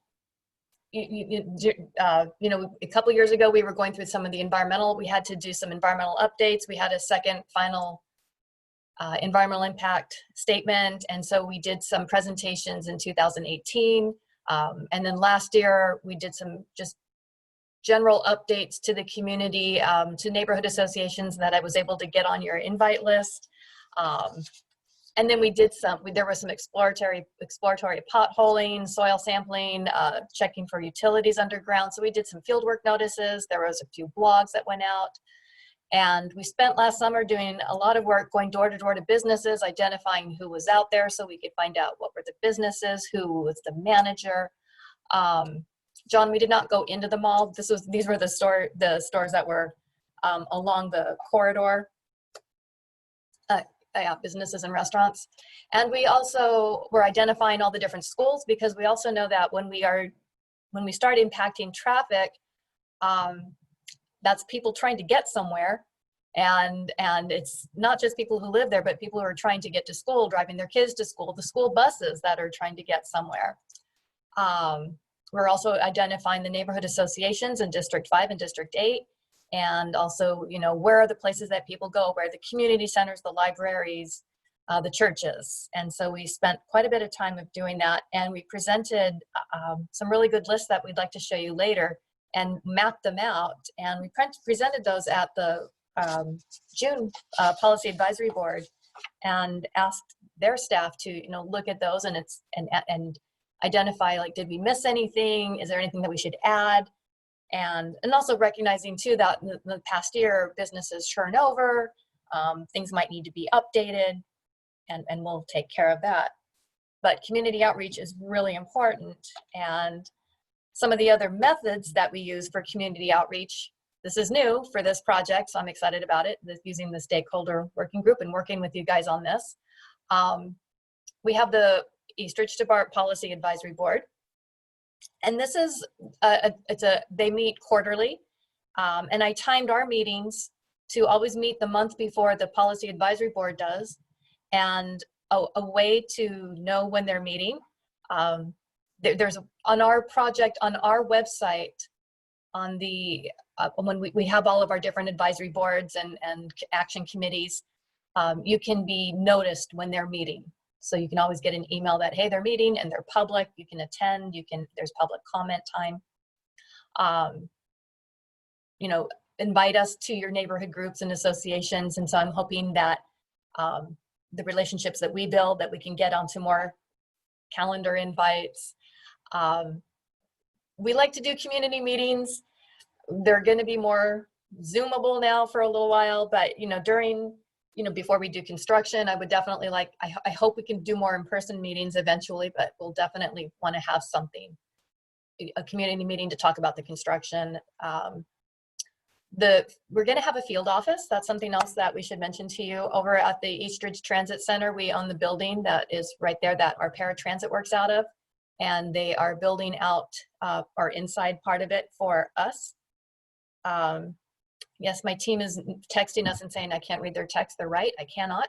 couple years ago we were going through some of the environmental, we had to do some environmental updates. We had a second final environmental impact statement. And so we did some presentations in 2018. And then last year we did some just general updates to the community, to neighborhood associations that I was able to get on your invite list. And then we did there was some exploratory potholing, soil sampling, checking for utilities underground. So we did some fieldwork notices. There was a few blogs that went out. And we spent last summer doing a lot of work going door to door to businesses, identifying who was out there so we could find out what were the businesses, who was the manager. John, we did not go into the mall. These were the stores that were along the corridor. Yeah, businesses and restaurants. And we also were identifying all the different schools, because we also know that when we start impacting traffic, that's people trying to get somewhere. And it's not just people who live there, but people who are trying to get to school, driving their kids to school, the school buses that are trying to get somewhere. We're also identifying the neighborhood associations in District 5 and District 8. And also, you know, where are the places that people go, where are the community centers, the libraries, the churches. And so we spent quite a bit of time of doing that. And we presented some really good lists that we'd like to show you later and mapped them out. And we presented those at the June Policy Advisory Board and asked their staff to, you know, look at those and identify, like, did we miss anything? Is there anything that we should add? And also recognizing too that in the past year, businesses turn over, things might need to be updated, and we'll take care of that. But community outreach is really important. And some of the other methods that we use for community outreach, this is new for this project, so I'm excited about it, using the stakeholder working group and working with you guys on this. We have the Eastridge to BART Policy Advisory Board. And this is, they meet quarterly. And I timed our meetings to always meet the month before the Policy Advisory Board does. And a way to know when they're meeting, there's on our project, on our website, on the, when we have all of our different advisory boards and action committees, you can be noticed when they're meeting. So you can always get an email that, hey, they're meeting and they're public, you can attend, there's public comment time. You know, invite us to your neighborhood groups and associations. And so I'm hoping that the relationships that we build, that we can get onto more calendar invites. We like to do community meetings. They're gonna be more Zoomable now for a little while, but you know, before we do construction, I would definitely like, I hope we can do more in-person meetings eventually, but we'll definitely want to have something, a community meeting to talk about the construction. We're going to have a field office. That's something else that we should mention to you. Over at the Eastridge Transit Center, we own the building that is right there that our paratransit works out of, and they are building out our inside part of it for us. Yes, my team is texting us and saying I can't read their text. They're right, I cannot.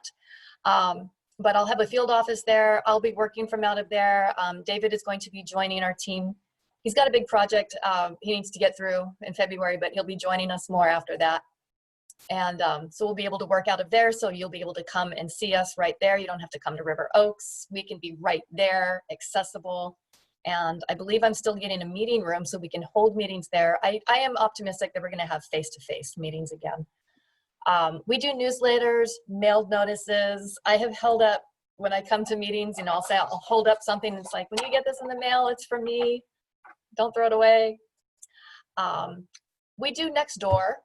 But I'll have a field office there. I'll be working from out of there. David is going to be joining our team. He's got a big project he needs to get through in February, but he'll be joining us more after that. And so we'll be able to work out of there. So you'll be able to come and see us right there. You don't have to come to River Oaks. We can be right there, accessible. And I believe I'm still getting a meeting room so we can hold meetings there. I am optimistic that we're gonna have face-to-face meetings again. We do newsletters, mailed notices. I have held up, when I come to meetings, you know, I'll hold up something that's like, when you get this in the mail, it's for me. Don't throw it away. We do next door.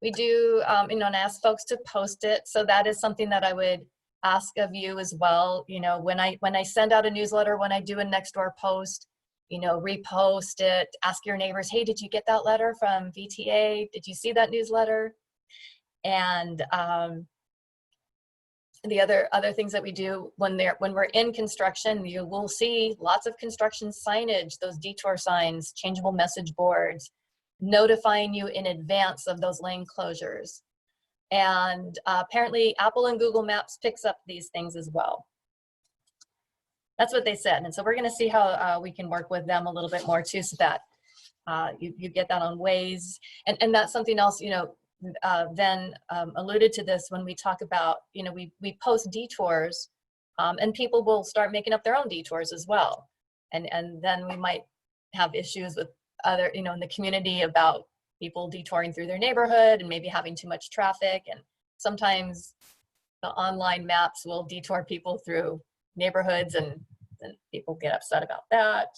We do, you know, and ask folks to post it. So that is something that I would ask of you as well. You know, when I send out a newsletter, when I do a next door post, you know, repost it, ask your neighbors, hey, did you get that letter from VTA? Did you see that newsletter? And the other things that we do when we're in construction, you will see lots of construction signage, those detour signs, changeable message boards, notifying you in advance of those lane closures. And apparently Apple and Google Maps picks up these things as well. That's what they said. And so we're gonna see how we can work with them a little bit more too, so that you get that on Waze. And that's something else, you know, then alluded to this when we talk about, you know, we post detours, and people will start making up their own detours as well. And then we might have issues with other, you know, in the community about people detouring through their neighborhood and maybe having too much traffic. And sometimes the online maps will detour people through neighborhoods, and people get upset about that.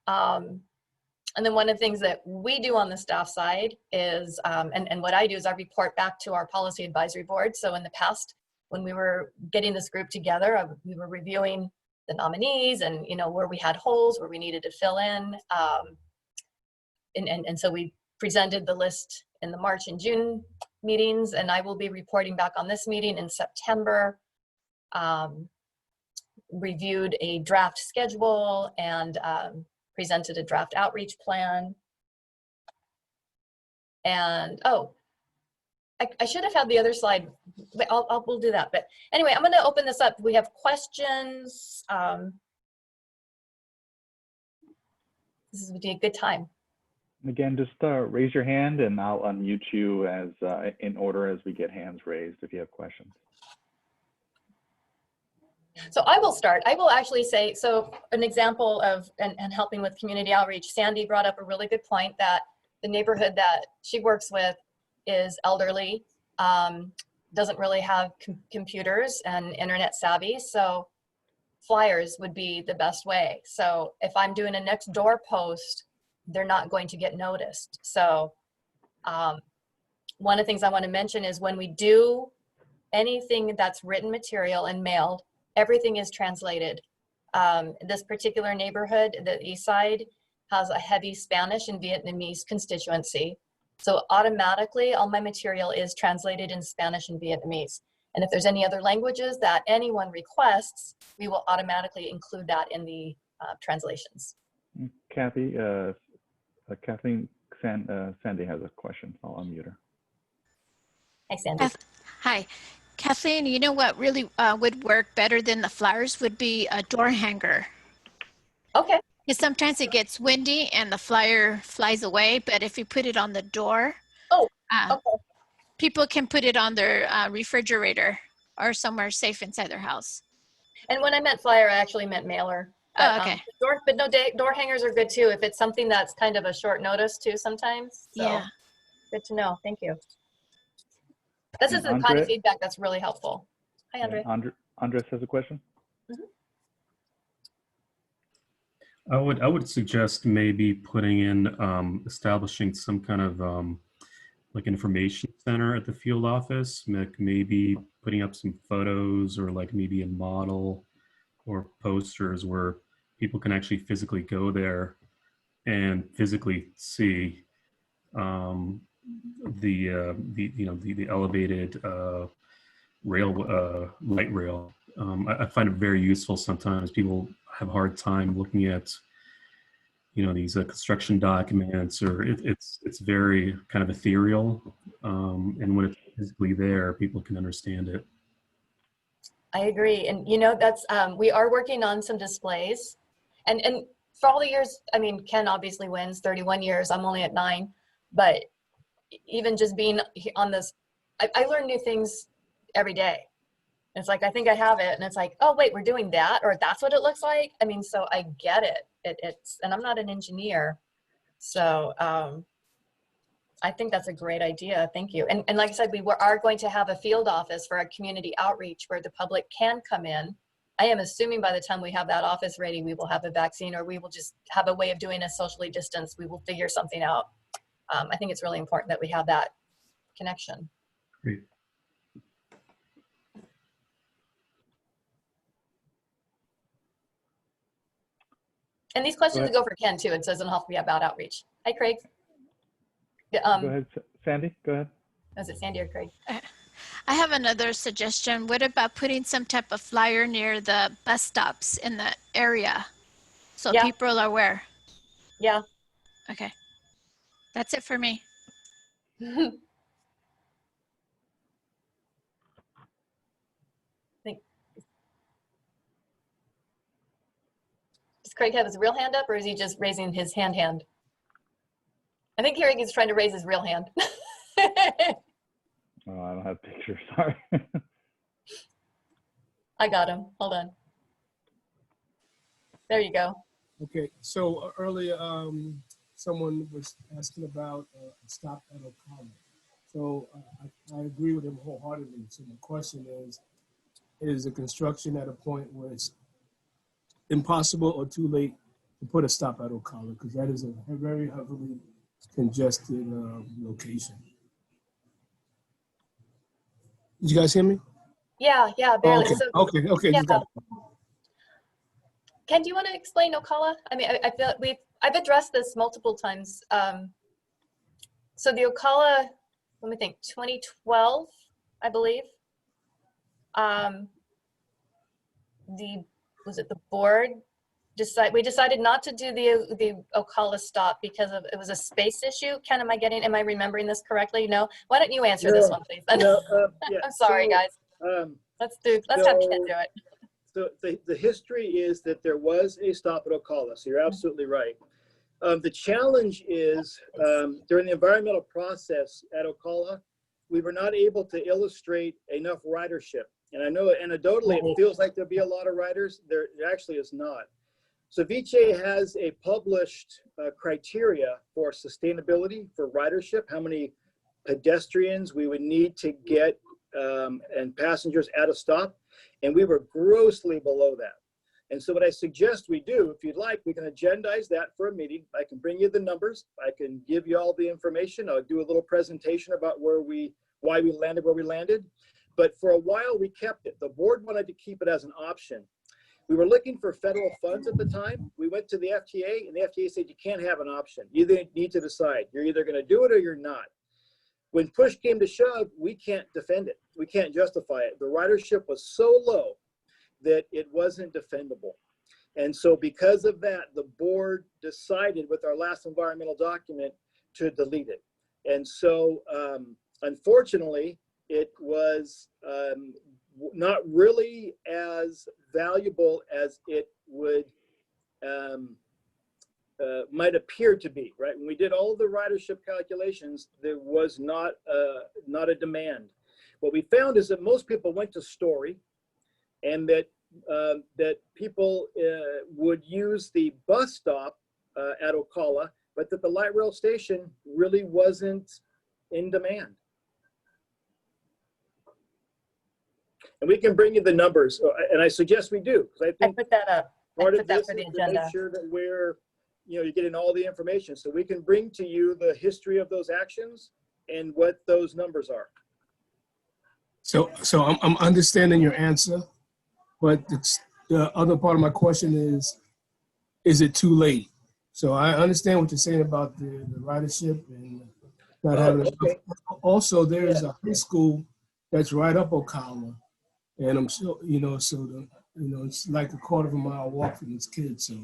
And then one of the things that we do on the staff side is, and what I do is I report back to our policy advisory board. So in the past, when we were getting this group together, we were reviewing the nominees and, you know, where we had holes, where we needed to fill in. And so we presented the list in the March and June meetings, and I will be reporting back on this meeting in September. Reviewed a draft schedule and presented a draft outreach plan. And, oh, I should have had the other slide. We'll do that. But anyway, I'm going to open this up. We have questions. This would be a good time. Again, just raise your hand and I'll unmute you as in order as we get hands raised if you have questions. So I will start. I will actually say, so an example of, and helping with community outreach, Sandy brought up a really good point that the neighborhood that she works with is elderly, doesn't really have computers and internet savvy. So flyers would be the best way. So if I'm doing a next door post, they're not going to get noticed. So one of the things I want to mention is when we do anything that's written material and mailed, everything is translated. This particular neighborhood, the East Side, has a heavy Spanish and Vietnamese constituency. So automatically all my material is translated in Spanish and Vietnamese. And if there's any other languages that anyone requests, we will automatically include that in the translations. Kathy, Kathleen, Sandy has a question. I'll unmute her. Hi, Sandy. Hi. Kathleen, you know what really would work better than the flyers would be a door hanger. Okay. Because sometimes it gets windy and the flyer flies away, but if you put it on the door, okay. People can put it on their refrigerator or somewhere safe inside their house. And when I meant flyer, I actually meant mailer. But, okay. But no, door hangers are good too if it's something that's kind of a short notice too sometimes. So yeah. Good to know. Thank you. This is the kind of feedback that's really helpful. Hi, Andre. Andres has a question. Mm-hmm. I would suggest maybe putting in establishing some kind of like information center at the field office, maybe putting up some photos or like maybe a model or posters where people can actually physically go there and physically see the elevated rail, light rail. I find it very useful sometimes. People have a hard time looking at, these construction documents, or it's very kind of ethereal. And when it's physically there, people can understand it. I agree. And that's, we are working on some displays and for all the years, I mean, Ken obviously wins 31 years. I'm only at 9, but even just being on this, I learn new things every day. It's like, I think I have it. And it's like, oh, wait, we're doing that, or that's what it looks like. I mean, so I get it. And I'm not an engineer. So I think that's a great idea. Thank you. And like I said, we are going to have a field office for our community outreach where the public can come in. I am assuming by the time we have that office ready, we will have a vaccine, or we will just have a way of doing it socially distanced. We will figure something out. I think it's really important that we have that connection. Great. And these questions go for Ken too. It doesn't have to be about outreach. Hi, Craig. Go ahead, Sandy. Go ahead. Is it Sandy or Craig? I have another suggestion. What about putting some type of flyer near the bus stops in the area so people are aware? Yeah. Okay. That's it for me. Does Craig have his real hand up, or is he just raising his hand? I think he's trying to raise his real hand. Oh, I don't have pictures, sorry. I got him. Hold on. There you go. Okay, so earlier someone was asking about a stop at Ocala. So I agree with him wholeheartedly. So my question is the construction at a point where it's impossible or too late to put a stop at Ocala? Because that is a very heavily congested location. Did you guys hear me? Yeah, barely. Okay, So, okay. yeah. Just got Ken, do you want to explain Ocala? I mean, I feel I've addressed this multiple times. So the Ocala, let me think, 2012, I believe. Was it the board we decided not to do the Ocala stop because it was a space issue. Ken, am I remembering this correctly? No. Why don't you answer this one, please? No, yeah. I'm sorry, guys. Let's have Ken do it. So the history is that there was a stop at Ocala, so you're absolutely right. The challenge is during the environmental process at Ocala, we were not able to illustrate enough ridership. And I know anecdotally it feels like there'll be a lot of riders. There actually is not. So VTA has a published criteria for sustainability for ridership, how many pedestrians we would need to get and passengers at a stop. And we were grossly below that. And so what I suggest we do, if you'd like, we can agendize that for a meeting. I can bring you the numbers. I can give you all the information. I'll do a little presentation about why we landed where we landed. But for a while we kept it. The board wanted to keep it as an option. We were looking for federal funds at the time. We went to the FTA and the FTA said, you can't have an option. You need to decide. You're either going to do it or you're not. When push came to shove, we can't defend it. We can't justify it. The ridership was so low that it wasn't defendable. And so because of that, the board decided with our last environmental document to delete it. And so unfortunately, it was not really as valuable as it would might appear to be, right? When we did all of the ridership calculations, there was not a demand. What we found is that most people went to Story, and that that people would use the bus stop at Ocala, but that the light rail station really wasn't in demand. And we can bring you the numbers, and I suggest we do, because I think I put that up. part of this for the is to agenda. make sure that we're, you're getting all the information, so we can bring to you the history of those actions and what those numbers are. So I'm understanding your answer, but the other part of my question is it too late? So I understand what you're saying about the ridership and not having enough. Also, there's a high school that's right up Ocala, and I'm sure, it's like a quarter of a mile walk from these kids. So,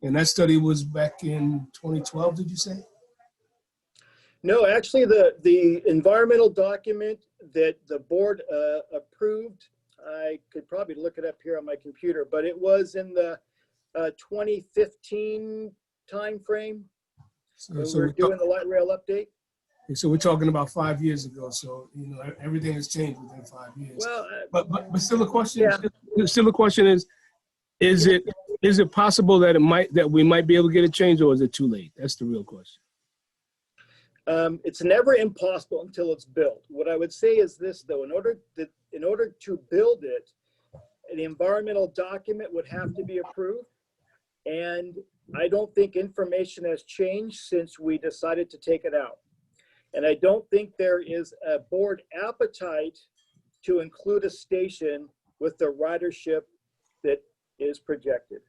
and that study was back in 2012, did you say? No, actually, the environmental document that the board approved, I could probably look it up here on my computer, but it was in the 2015 timeframe. So we're doing the light rail update. So we're talking about 5 years ago. So everything has changed within 5 years. Well, but still the question. Yeah. Still the question is it possible that we might be able to get it changed, or is it too late? That's the real question. It's never impossible until it's built. What I would say is this, though: in order to build it, an environmental document would have to be approved, and I don't think information has changed since we decided to take it out. And I don't think there is a board appetite to include a station with the ridership that is projected.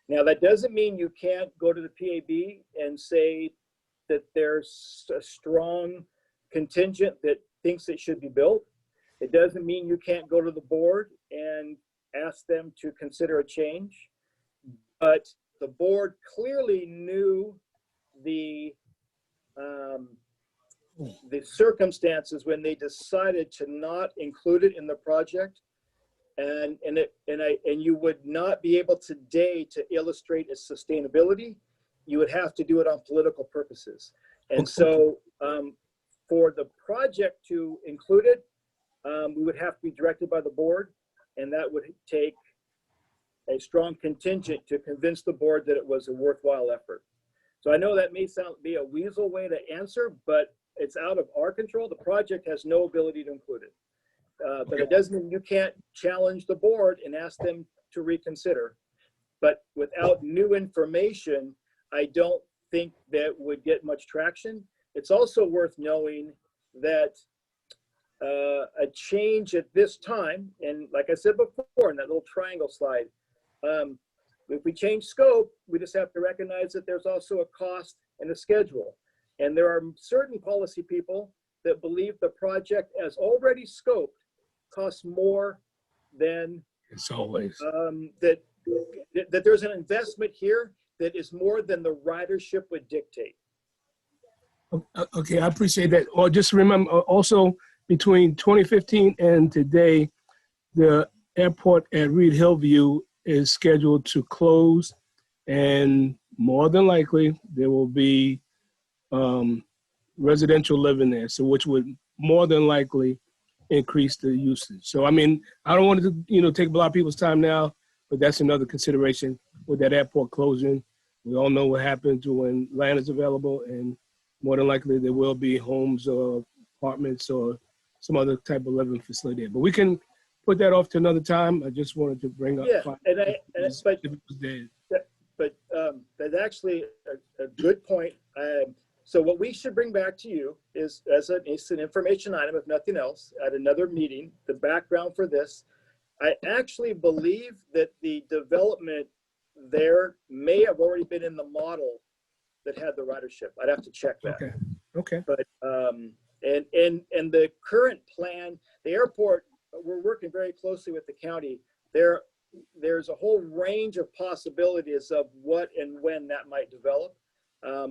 Now, that doesn't mean you can't go to the PAB and say that there's a strong contingent that thinks it should be built. It doesn't mean you can't go to the board and ask them to consider a change. But the board clearly knew the circumstances when they decided to not include it in the project, and you would not be able today to illustrate its sustainability you would have to do it on political purposes. And so for the project to include it, we would have to be directed by the board, and that would take a strong contingent to convince the board that it was a worthwhile effort. So I know that may be a weasel way to answer, but it's out of our control. The project has no ability to include it. But it doesn't mean you can't challenge the board and ask them to reconsider. But without new information, I don't think that would get much traction. It's also worth knowing that a change at this time, and like I said before in that little triangle slide, if we change scope, we just have to recognize that there's also a cost and a schedule. And there are certain policy people that believe the project as already scoped costs more than it's always that there's an investment here that is more than the ridership would dictate. Okay, I appreciate that. Or just remember also between 2015 and today, the airport at Reed Hillview is scheduled to close, and more than likely there will be residential living there, so which would more than likely increase the usage. So I mean, I don't want to take a lot of people's time now, but that's another consideration with that airport closing. We all know what happens when land is available, and more than likely there will be homes or apartments or some other type of living facility. But we can put that off to another time. I just wanted to bring up. Yeah, but that's actually a good point. So what we should bring back to you is, it's an information item, if nothing else, at another meeting, the background for this. I actually believe that the development there may have already been in the model that had the ridership. I'd have to check that. Okay. But and the current plan, the airport, we're working very closely with the county. There's a whole range of possibilities of what and when that might develop.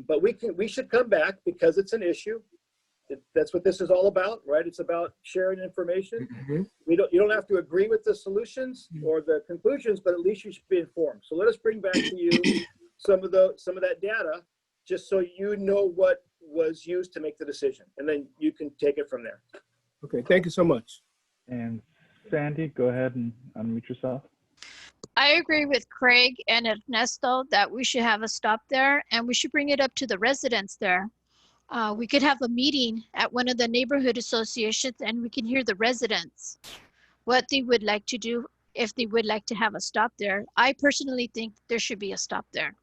But we should come back because it's an issue. That's what this is all about, right? It's about sharing information. Mm-hmm. You don't have to agree with the solutions or the conclusions, but at least you should be informed. So let us bring back to you some of that data, just so you know what was used to make the decision, and then you can take it from there. Okay, thank you so much. And Sandy, go ahead and unmute yourself. I agree with Craig and Ernesto that we should have a stop there, and we should bring it up to the residents there. We could have a meeting at one of the neighborhood associations, and we can hear the residents, what they would like to do, if they would like to have a stop there. I personally think there should be a stop there.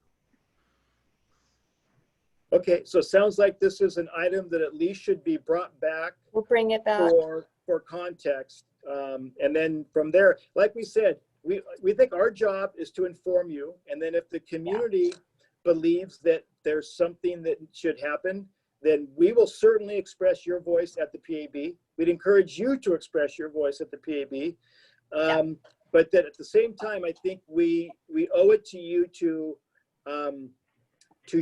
Okay, so it sounds like this is an item that at least should be brought back. We'll bring it back for context. And then from there, like we said, we think our job is to inform you. And then if the community believes that there's something that should happen, then we will certainly express your voice at the PAB. We'd encourage you to express your voice at the PAB. But that at the same time, I think we owe it to you to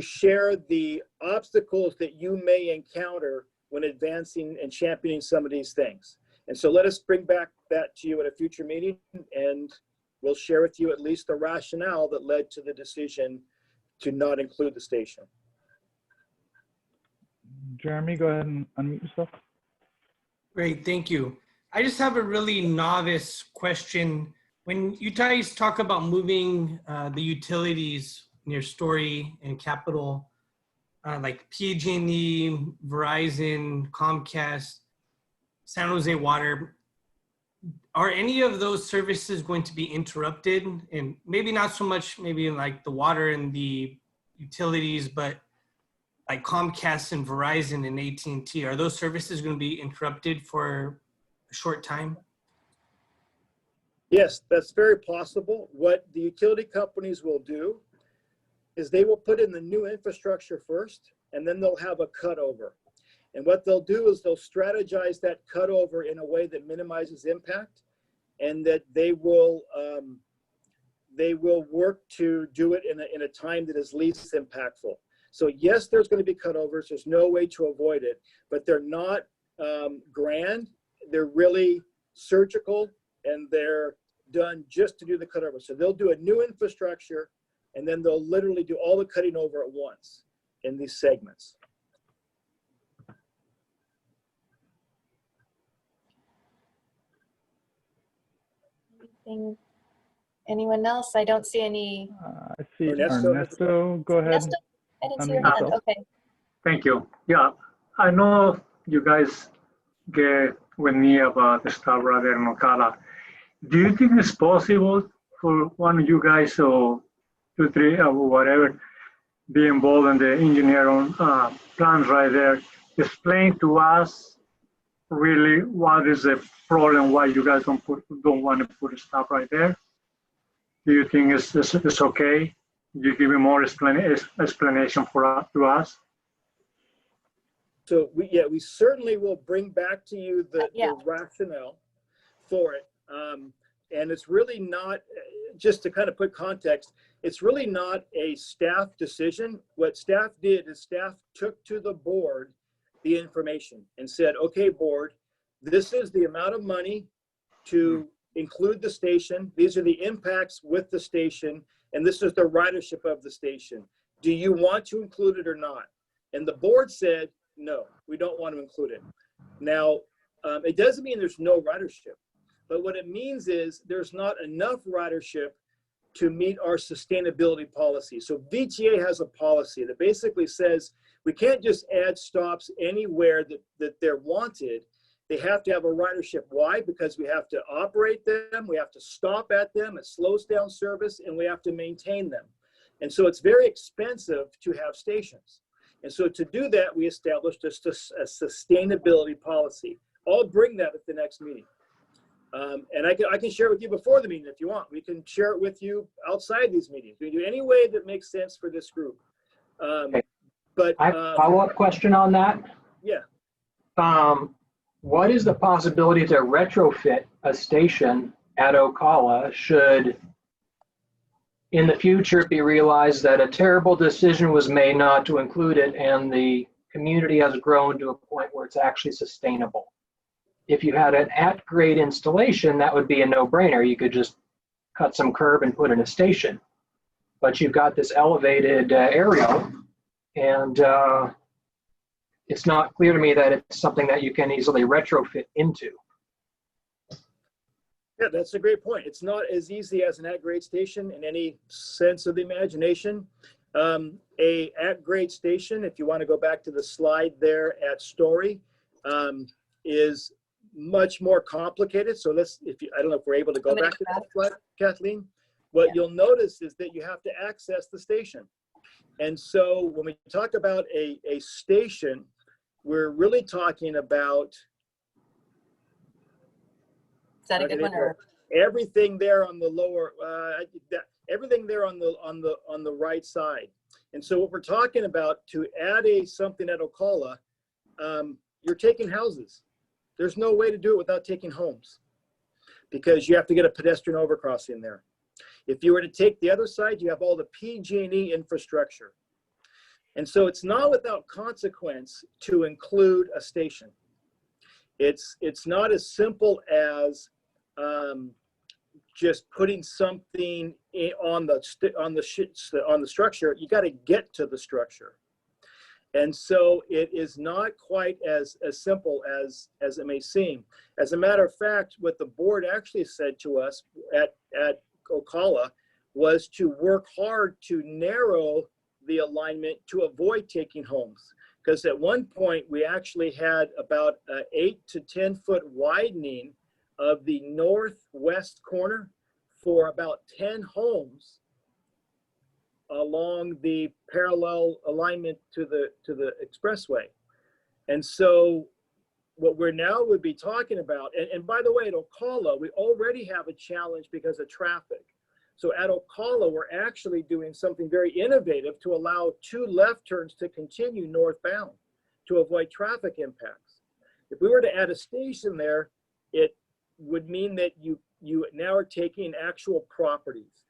share the obstacles that you may encounter when advancing and championing some of these things. And so let us bring back that to you at a future meeting, and we'll share with you at least the rationale that led to the decision to not include the station. Jeremy, go ahead and unmute yourself. Great, thank you. I just have a really novice question. When you guys talk about moving the utilities near Story and Capitol, like PG&E, Verizon, Comcast, San Jose Water, are any of those services going to be interrupted? And maybe not so much maybe like the water and the utilities, but like Comcast and Verizon and AT&T, are those services going to be interrupted for a short time? Yes, that's very possible. What the utility companies will do is they will put in the new infrastructure first, and then they'll have a cutover. And what they'll do is they'll strategize that cutover in a way that minimizes impact, and that they will work to do it in a time that is least impactful. So yes, there's going to be cutovers. There's no way to avoid it, but they're not grand. They're really surgical, and they're done just to do the cutover. So they'll do a new infrastructure, and then they'll literally do all the cutting over at once in these segments. Anyone else? I don't see any. I see Ernesto. Go ahead. Ernesto, I didn't see your hand. Okay. Thank you. Yeah, I know you guys get with me about the stuff rather than Ocala. Do you think it's possible for one of you guys or 2, 3, or whatever, be involved in the engineering plans right there? Explain to us really what is the problem, why you guys don't want to put stuff right there. Do you think it's okay? You give me more explanation to us? So we certainly will bring back to you the rationale for it. And it's really not, just to kind of put context, it's really not a staff decision. What staff did is staff took to the board the information and said, okay, board, this is the amount of money to include the station. These are the impacts with the station, and this is the ridership of the station. Do you want to include it or not? And the board said, no, we don't want to include it. Now, it doesn't mean there's no ridership, but what it means is there's not enough ridership to meet our sustainability policy. So VTA has a policy that basically says we can't just add stops anywhere that they're wanted. They have to have a ridership. Why? Because we have to operate them, we have to stop at them, it slows down service, and we have to maintain them. And so it's very expensive to have stations. And so to do that, we established a sustainability policy. I'll bring that at the next meeting. And I can share it with you before the meeting if you want. We can share it with you outside these meetings. We can do any way that makes sense for this group. Okay. But I have a follow-up question on that. Yeah. What is the possibility to retrofit a station at Ocala should in the future it be realized that a terrible decision was made not to include it and the community has grown to a point where it's actually sustainable? If you had an at-grade installation, that would be a no-brainer. You could just cut some curb and put in a station. But you've got this elevated aerial, and it's not clear to me that it's something that you can easily retrofit into. Yeah, that's a great point. It's not as easy as an at-grade station in any sense of the imagination. A at-grade station, if you want to go back to the slide there at Story, is much more complicated. So I don't know if we're able to go back to that slide, Kathleen. What you'll notice is that you have to access the station. And so when we talk about a station, we're really talking about everything there on the lower, everything there on the right side. And so what we're talking about, to add something at Ocala, you're taking houses. There's no way to do it without taking homes, because you have to get a pedestrian overcrossing there. If you were to take the other side, you have all the PG&E infrastructure. And so it's not without consequence to include a station. It's not as simple as just putting something on the structure. You got to get to the structure. And so it is not quite as simple as it may seem. As a matter of fact, what the board actually said to us at Ocala was to work hard to narrow the alignment to avoid taking homes. Because at one point we actually had about an 8 to 10 foot widening of the northwest corner for about 10 homes along the parallel alignment to the expressway. And so what we're now would be talking about, and by the way, at Ocala, we already have a challenge because of traffic. So at Ocala, we're actually doing something very innovative to allow 2 left turns to continue northbound to avoid traffic impacts. If we were to add a station there, it would mean that you now are taking actual properties.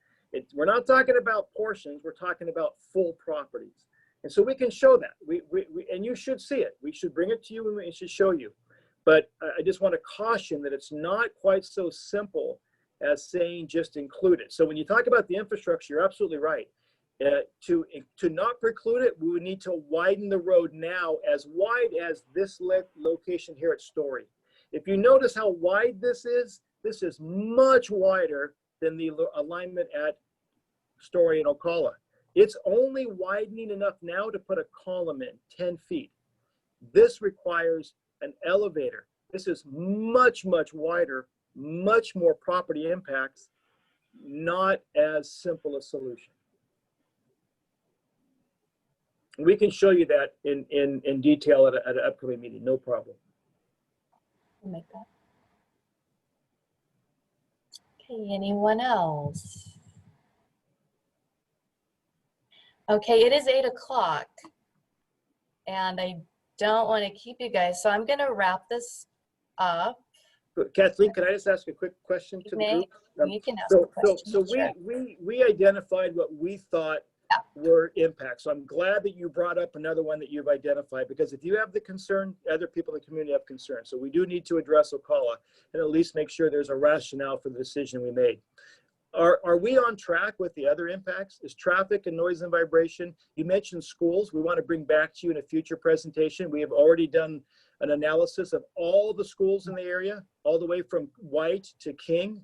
We're not talking about portions, we're talking about full properties. And so we can show that, and you should see it. We should bring it to you and we should show you. But I just want to caution that it's not quite so simple as saying just include it. So when you talk about the infrastructure, you're absolutely right. To not preclude it, we would need to widen the road now as wide as this location here at Story. If you notice how wide this is much wider than the alignment at Story and Ocala. It's only widening enough now to put a column in 10 feet. This requires an elevator. This is much, much wider, much more property impacts, not as simple a solution. We can show you that in detail at an upcoming meeting, no problem. I'll make that. Okay, anyone else? Okay, it is 8 o'clock and I don't want to keep you guys, so I'm going to wrap this up. Kathleen, can I just ask a quick question to the group? You can ask a question. So sure. we identified what we thought were impacts. So I'm glad that you brought up another one that you've identified, because if you have the concern, other people in the community have concern. So we do need to address Ocala and at least make sure there's a rationale for the decision we made. Are we on track with the other impacts? Is traffic and noise and vibration? You mentioned schools. We want to bring back to you in a future presentation. We have already done an analysis of all the schools in the area, all the way from White to King.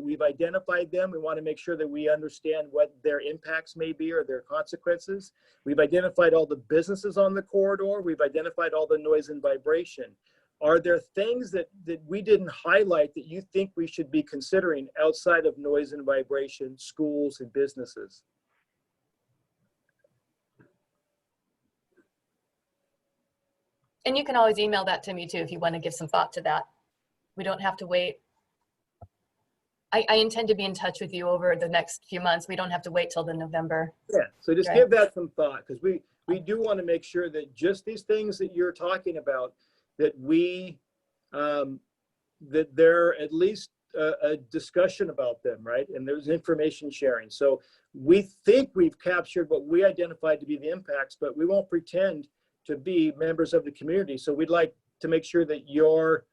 We've identified them. We want to make sure that we understand what their impacts may be or their consequences. We've identified all the businesses on the corridor. We've identified all the noise and vibration. Are there things that we didn't highlight that you think we should be considering outside of noise and vibration, schools and businesses? And you can always email that to me too if you want to give some thought to that. We don't have to wait. I intend to be in touch with you over the next few months. We don't have to wait till the November. Yeah, so just give that some thought, because we do want to make sure that just these things that you're talking about, that we, that there at least a discussion about them, right? And there's information sharing. So we think we've captured what we identified to be the impacts, but we won't pretend to be members of the community. So we'd like to make sure that you're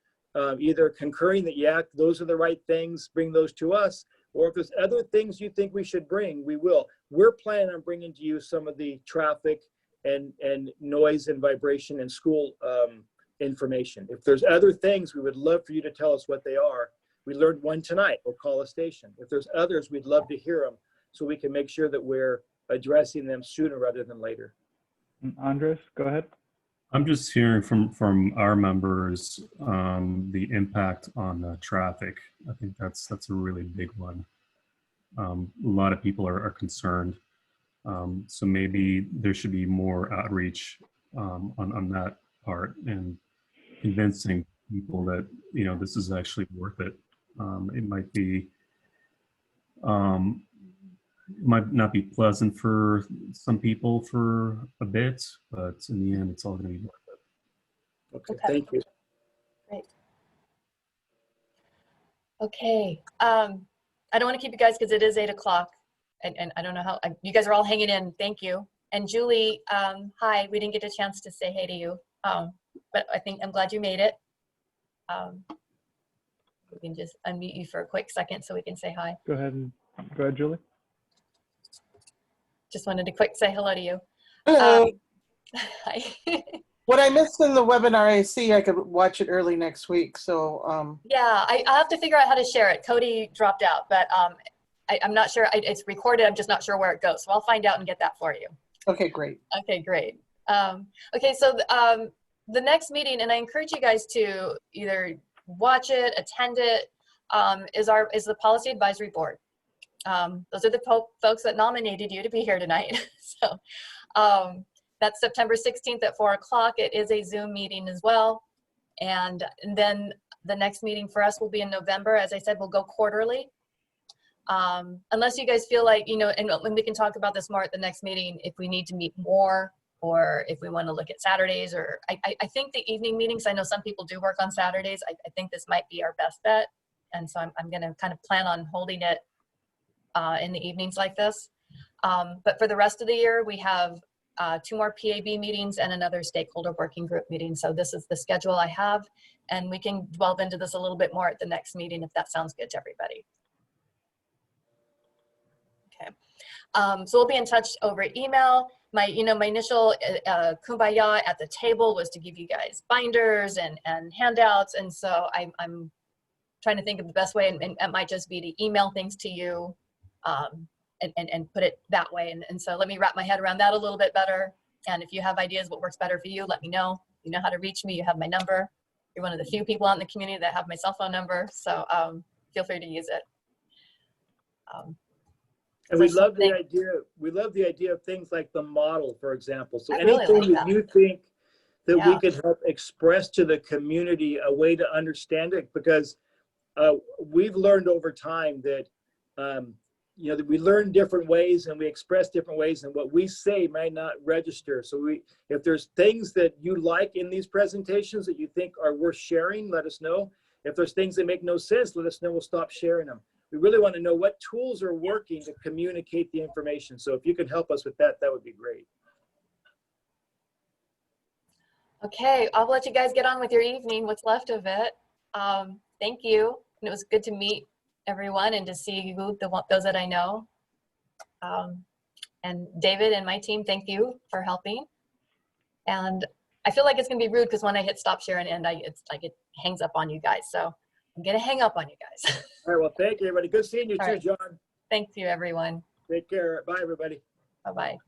either concurring that, yeah, those are the right things, bring those to us, or if there's other things you think we should bring, we will. We're planning on bringing to you some of the traffic and noise and vibration and school information. If there's other things, we would love for you to tell us what they are. We learned one tonight, Ocala Station. If there's others, we'd love to hear them so we can make sure that we're addressing them sooner rather than later. Andres, go ahead. I'm just hearing from our members the impact on traffic. I think that's a really big one. A lot of people are concerned. So maybe there should be more outreach on that part and convincing people that, you know, this is actually worth it. It might be, might not be pleasant for some people for a bit, but in the end, it's all going to be worth it. Okay, thank you. Great. Okay, I don't want to keep you guys because it is 8 o'clock, and I don't know how you guys are all hanging in. Thank you. And Julie, hi. We didn't get a chance to say hey to you, but I'm glad you made it. We can just unmute you for a quick second so we can say hi. Go ahead, Julie. Just wanted to quick say hello to you. Hello. Hi. What I missed in the webinar, I could watch it early next week. So yeah, I'll have to figure out how to share it. Cody dropped out, but I'm not sure. It's recorded. I'm just not sure where it goes. So I'll find out and get that for you. Okay, great. Okay, great. Okay, so the next meeting, and I encourage you guys to either watch it, attend it, is the Policy Advisory Board. Those are the folks that nominated you to be here tonight. So that's September 16th at 4 o'clock. It is a Zoom meeting as well. And then the next meeting for us will be in November. As I said, we'll go quarterly. Unless you guys feel like, you know, and we can talk about this more at the next meeting, if we need to meet more, or if we want to look at Saturdays, or I think the evening meetings, I know some people do work on Saturdays. I think this might be our best bet. And so I'm going to kind of plan on holding it in the evenings like this. But for the rest of the year, we have 2 more PAB meetings and another stakeholder working group meeting. So this is the schedule I have, and we can delve into this a little bit more at the next meeting if that sounds good to everybody. Okay. So we'll be in touch over email. My initial kumbaya at the table was to give you guys binders and handouts. And so I'm trying to think of the best way, and it might just be to email things to you and put it that way. And so let me wrap my head around that a little bit better. And if you have ideas what works better for you, let me know. You know how to reach me. You have my number. You're one of the few people out in the community that have my cell phone number. So feel free to use it. And we love the idea. We love the idea of things like the model, for example. So I really anything like that you think that Yeah. we could help express to the community a way to understand it, because we've learned over time that that we learn different ways and we express different ways, and what we say might not register. So if there's things that you like in these presentations that you think are worth sharing, let us know. If there's things that make no sense, let us know. We'll stop sharing them. We really want to know what tools are working to communicate the information. So if you could help us with that, that would be great. Okay, I'll let you guys get on with your evening, what's left of it. Thank you. And it was good to meet everyone and to see those that I know. And David and my team, thank you for helping. And I feel like it's gonna be rude because when I hit stop share and end, it hangs up on you guys. So I'm gonna hang up on you guys. All right, well, thank you, everybody. Good seeing you All too, right. John. Thank you, everyone. Take care. Bye, everybody. Bye-bye.